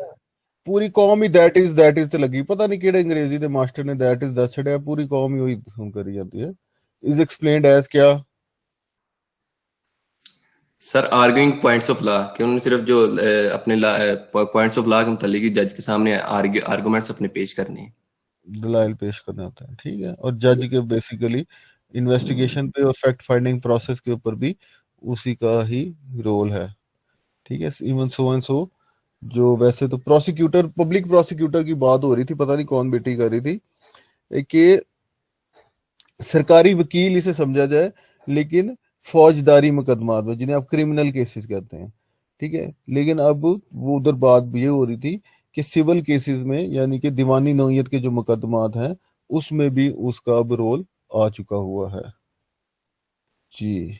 Speaker 1: पूरी कौम ही दैट इज ते लगी, पता नहीं केड़े अंग्रेजी दे मास्टर ने दैट इज दस छड़िया, पूरी कौम ही वही हम करी जाती है। इज एक्सप्लेन्ड एज क्या?
Speaker 8: Sir arguing points of law, कि उन्होंने सिर्फ जो अपने पॉइंट्स ऑफ लॉ के मुतालिक जज के सामने आर्गुमेंट्स अपने पेश करने हैं,
Speaker 1: दलाइल पेश करने होते हैं, ठीक है। और जज के बेसिकली इन्वेस्टिगेशन पे और फैक्ट फाइंडिंग प्रोसेस के ऊपर भी उसी का ही रोल है, ठीक है। इवन सो एंड सो जो वैसे तो प्रोसिक्यूटर, पब्लिक प्रोसिक्यूटर की बात हो रही थी, पता नहीं कौन बेटी कर रही थी कि सरकारी वकील इसे समझा जाए, लेकिन फौजदारी मुकदमात में, जिन्हें आप क्रिमिनल केसेस कहते हैं, ठीक है। लेकिन अब वो उधर बात ये हो रही थी कि सिविल केसेस में, यानी कि दीवानी नौयत के जो मुकदमात हैं, उसमें भी उसका अब रोल आ चुका हुआ है जी।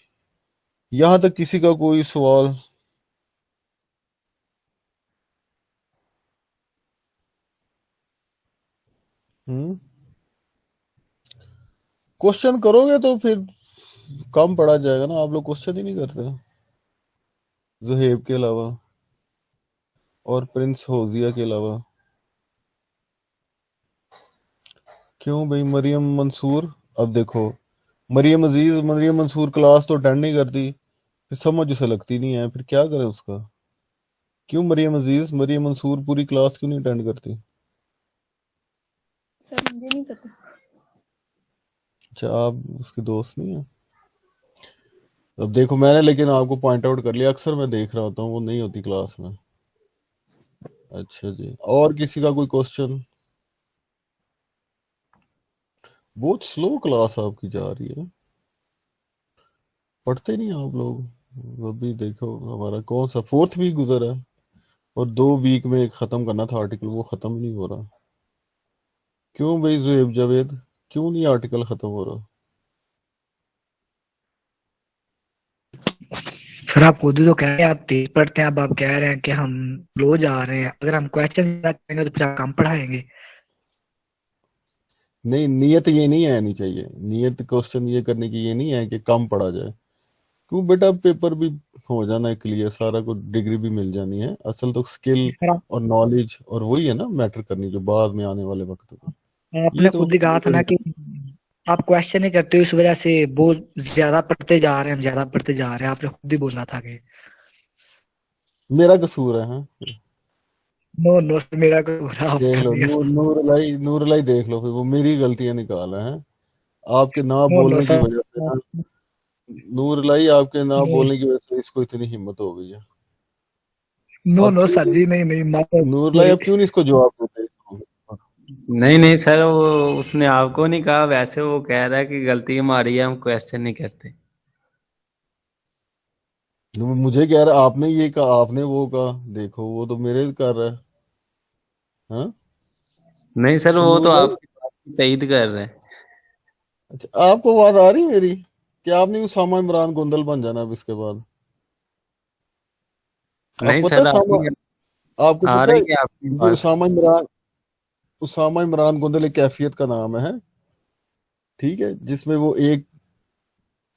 Speaker 1: यहां तक किसी का कोई सवाल? क्वेश्चन करोगे तो फिर कम पड़ा जाएगा ना। आप लोग क्वेश्चन ही नहीं करते, ज़ुहैब के अलावा और प्रिंस होजिया के अलावा। क्यों भाई? मरियम मंसूर, अब देखो, मरियम अजीज, मरियम मंसूर क्लास तो अटेंड नहीं करती, फिर समझ उसे लगती नहीं है, फिर क्या करे उसका? क्यों मरियम अजीज, मरियम मंसूर पूरी क्लास क्यों नहीं अटेंड करती?
Speaker 7: सर मुझे नहीं पता।
Speaker 1: अच्छा, आप उसकी दोस्त नहीं है? अब देखो, मैंने लेकिन आपको पॉइंट आउट कर लिया, अक्सर मैं देख रहा होता हूँ वो नहीं होती क्लास में। अच्छा जी, और किसी का कोई क्वेश्चन? बहुत स्लो क्लास आपकी जा रही है, पढ़ते नहीं आप लोग। अभी देखो, हमारा कौन सा 4th वीक गुजरा है, और 2 वीक में एक खत्म करना था आर्टिकल, वो खत्म नहीं हो रहा। क्यों भाई जुएब जावेद, क्यों नहीं आर्टिकल खत्म हो रहा?
Speaker 4: सर आप खुद ही तो कह रहे हैं आप तेज पढ़ते हैं, अब आप कह रहे हैं कि हम स्लो जा रहे हैं। अगर हम क्वेश्चन करेंगे तो फिर आप कम पढ़ाएंगे।
Speaker 1: नहीं, नियत ये नहीं आनी चाहिए, नियत क्वेश्चन ये करने की ये नहीं है कि कम पढ़ा जाए। क्यों बेटा, पेपर भी हो जाना है क्लियर, सारा कुछ डिग्री भी मिल जानी है। असल तो स्किल
Speaker 4: सर
Speaker 1: और नॉलेज और वही है ना मैटर करनी, जो बाद में आने वाले वक्त में।
Speaker 4: आपने
Speaker 1: ये तो
Speaker 4: खुद ही कहा था ना कि आप क्वेश्चन नहीं करते, इस वजह से बहुत ज्यादा पढ़ते जा रहे हैं, हम ज्यादा पढ़ते जा रहे हैं। आपने खुद ही बोला था कि
Speaker 1: मेरा कसूर है, हाँ?
Speaker 4: नो नो मेरा कोई हो रहा
Speaker 1: देख
Speaker 4: आपका
Speaker 1: लो,
Speaker 4: नहीं है।
Speaker 1: नूर लाई देख लो, फिर वो मेरी गलतियां निकाल रहे हैं आपके ना
Speaker 4: नो नो
Speaker 1: बोलने की
Speaker 4: सर,
Speaker 1: वजह से ना। नूर लाई, आपके ना
Speaker 4: नो
Speaker 1: बोलने की वजह से इसको इतनी हिम्मत हो गई है।
Speaker 4: नो
Speaker 1: अब
Speaker 4: नो
Speaker 1: क्यों
Speaker 4: सर जी, नहीं नहीं माफ
Speaker 1: नूर लाई, अब क्यों नहीं इसको जवाब देते इसको?
Speaker 9: नहीं नहीं सर, वो उसने आपको नहीं कहा, वैसे वो कह रहा है कि गलती हमारी है, हम क्वेश्चन नहीं करते।
Speaker 1: मुझे कह रहा, आपने ये कहा, आपने वो कहा, देखो वो तो मेरे कर रहा है। हाँ,
Speaker 9: नहीं सर,
Speaker 1: तो
Speaker 9: वो तो
Speaker 1: नूर लाई,
Speaker 9: आपकी बात की तईद कर रहे हैं।
Speaker 1: अच्छा, आपको बात आ रही मेरी कि आपने उसामा इमरान गोंदल बन जाना अब इसके बाद? आप
Speaker 9: नहीं
Speaker 1: पता है
Speaker 9: सर, आपकी
Speaker 1: आपको
Speaker 9: आ
Speaker 1: पता है
Speaker 9: रही है आपकी
Speaker 1: कि
Speaker 9: बात।
Speaker 1: उसामा इमरान गोंदल एक कैफियत का नाम है, ठीक है, जिसमें वो एक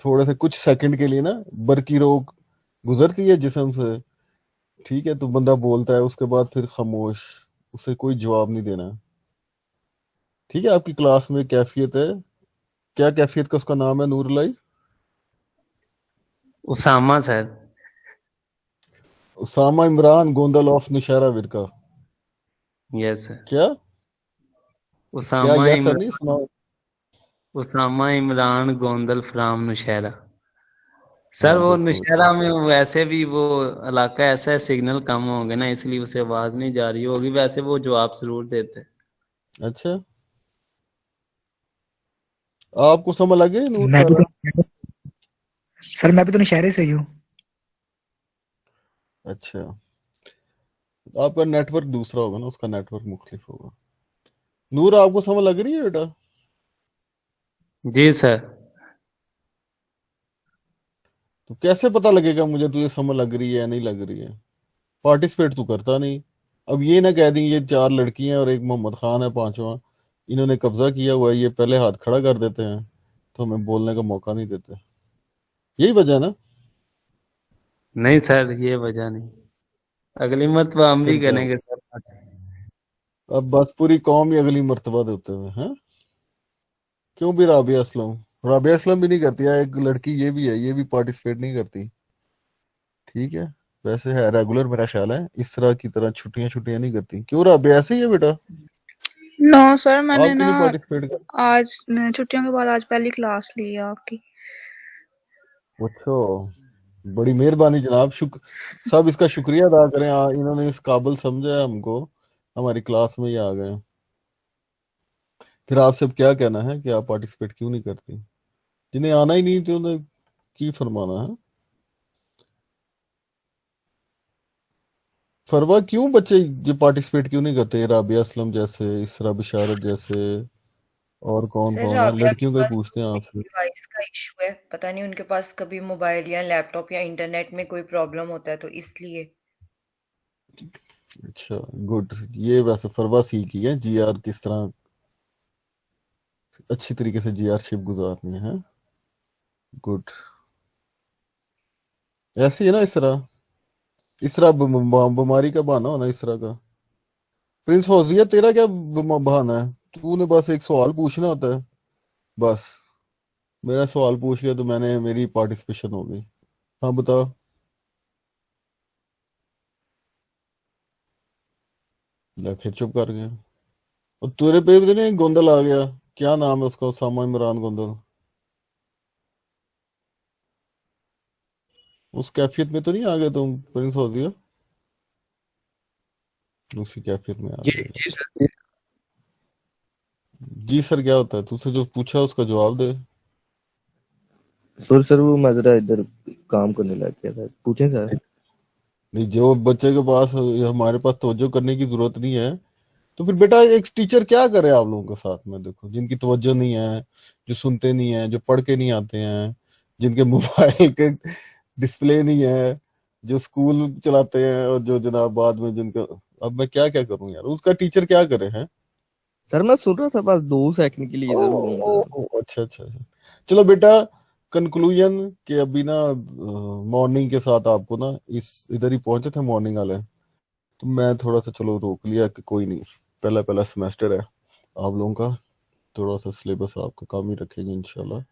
Speaker 1: थोड़े से कुछ सेकंड के लिए ना बरकी रोग गुजरती है जिस्म से, ठीक है, तो बंदा बोलता है, उसके बाद फिर खामोश, उसे कोई जवाब नहीं देना। ठीक है, आपकी क्लास में कैफियत है, क्या कैफियत का उसका नाम है नूरलाई?
Speaker 9: Usama sir.
Speaker 1: Usama Imran Gondal of Naushahra Virka.
Speaker 9: Yes sir.
Speaker 1: क्या क्या
Speaker 9: उसामा
Speaker 1: यस सर नहीं
Speaker 9: इमरान,
Speaker 1: सुना?
Speaker 9: उसामा इमरान गोंदल फ्राम नौशहरा। सर
Speaker 1: हाँ
Speaker 9: वो
Speaker 1: देखो
Speaker 9: नौशहरा में वैसे भी वो इलाका ऐसा है, सिग्नल कम होंगे ना, इसलिए उसे आवाज नहीं जा रही होगी, वैसे वो जवाब जरूर देते हैं।
Speaker 1: अच्छा, आपको समझ लग गई नूर
Speaker 4: मैं भी
Speaker 1: सारा?
Speaker 4: तो सर मैं भी तो नौशहरे से ही हूँ।
Speaker 1: अच्छा, आपका नेटवर्क दूसरा होगा ना, उसका नेटवर्क मुख्तलिफ होगा। नूर, आपको समझ लग रही है बेटा?
Speaker 9: जी सर।
Speaker 1: तो कैसे पता लगेगा मुझे तुझे समझ लग रही है या नहीं लग रही है? पार्टिसिपेट तू करता नहीं। अब ये ना कह दी ये 4 लड़कियां और एक मोहम्मद खान है 5वां, इन्होंने कब्जा किया हुआ है, ये पहले हाथ खड़ा कर देते हैं तो हमें बोलने का मौका नहीं देते। यही वजह है ना?
Speaker 9: नहीं सर, ये वजह नहीं, अगली मर्तबा हम भी
Speaker 1: फिर क्या?
Speaker 9: करेंगे सर।
Speaker 1: अब बस पूरी कौम ही अगली मर्तबा देते हुए हैं। क्यों भी राबिया असलम, राबिया असलम भी नहीं करती है, एक लड़की ये भी है, ये भी पार्टिसिपेट नहीं करती, ठीक है। वैसे है रेगुलर, मेरा ख्याल है, इस तरह की तरह छुट्टियां छुट्टियां नहीं करती। क्यों राबिया, ऐसे ही है बेटा?
Speaker 10: नो सर, मैंने
Speaker 1: आप
Speaker 10: ना
Speaker 1: क्यों नहीं पार्टिसिपेट कर?
Speaker 10: आज छुट्टियों के बाद आज पहली क्लास ली है आपकी।
Speaker 1: अच्छा, बड़ी मेहरबानी जनाब, सब इसका शुक्रिया अदा करें, इन्होंने इस काबिल समझा है हमको, हमारी क्लास में ही आ गए। फिर आपसे अब क्या कहना है कि आप पार्टिसिपेट क्यों नहीं करती? जिन्हें आना ही नहीं तो उन्हें की फरमाना है? फरवा क्यों बच्चे ये पार्टिसिपेट क्यों नहीं करते? राबिया असलम जैसे, इसरा बिशारत जैसे, और कौन
Speaker 3: सर
Speaker 1: कौन है?
Speaker 3: राबिया के
Speaker 1: लड़कियों का ही
Speaker 3: पास
Speaker 1: पूछते हैं
Speaker 3: कोई
Speaker 1: आपसे।
Speaker 3: डिवाइस का इशू है, पता नहीं उनके पास कभी मोबाइल या लैपटॉप या इंटरनेट में कोई प्रॉब्लम होता है तो इसलिए।
Speaker 1: अच्छा, गुड। ये वैसे फरवा सीखी है जीआर किस तरह अच्छी तरीके से जीआर शिप गुजारनी है। गुड। ऐसे ही है ना इसरा बीमारी का बहाना होना इसरा का। प्रिंस फौजिया तेरा क्या बहाना है? तूने बस एक सवाल पूछना होता है, बस मेरा सवाल पूछ लिया तो मेरी पार्टिसिपेशन हो गई। हाँ बताओ। ले फिर चुप कर गया। और तेरे पे भी नहीं गोंदल आ गया? क्या नाम है उसका, उसामा इमरान गोंदल? उस कैफियत में तो नहीं आ गए तुम प्रिंस फौजिया? उसी कैफियत में आ
Speaker 6: जी
Speaker 1: गए।
Speaker 6: जी सर।
Speaker 1: जी सर क्या होता है? तुझसे जो पूछा उसका जवाब दे।
Speaker 6: सर वो मैं जरा इधर काम करने लग गया था, पूछें सर।
Speaker 1: नहीं, जो बच्चे के पास हमारे पास तवज्जो करने की जरूरत नहीं है तो फिर बेटा एक टीचर क्या करे आप लोगों के साथ में? देखो, जिनकी तवज्जो नहीं है, जो सुनते नहीं है, जो पढ़ के नहीं आते हैं, जिनके मोबाइल के डिस्प्ले नहीं है, जो स्कूल चलाते हैं, और जो जनाब बाद में जिनका, अब मैं क्या क्या करूं यार, उसका टीचर क्या करे हैं?
Speaker 6: सर मैं सुन रहा था, बस 2 सेकंड के लिए
Speaker 1: ओ,
Speaker 6: इधर हूँ
Speaker 1: ओ,
Speaker 6: जरा।
Speaker 1: ओ, अच्छा अच्छा अच्छा। चलो बेटा, कंक्लूजन के अभी ना मॉर्निंग के साथ आपको ना इस इधर ही पहुंचे थे मॉर्निंग वाले, तो मैं थोड़ा सा चलो रोक लिया कि कोई नहीं, पहला पहला सेमेस्टर है आप लोगों का, थोड़ा सा सिलेबस आपका कम ही रखेंगे इंशाल्लाह।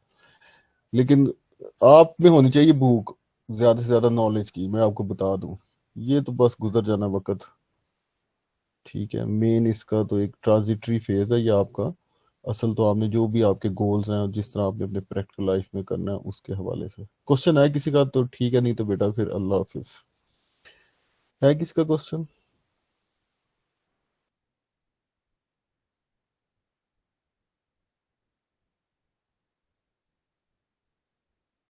Speaker 1: लेकिन आप में होनी चाहिए भूख ज्यादा से ज्यादा नॉलेज की, मैं आपको बता दूं। ये तो बस गुजर जाना वक्त, ठीक है। मेन इसका तो एक ट्रांजिटरी फेज है ये आपका। असल तो आपने जो भी आपके गोल्स हैं और जिस तरह आपने अपने प्रैक्टिकल लाइफ में करना है उसके हवाले से क्वेश्चन है किसी का तो ठीक है, नहीं तो बेटा फिर अल्लाह हाफिज। है किसका क्वेश्चन?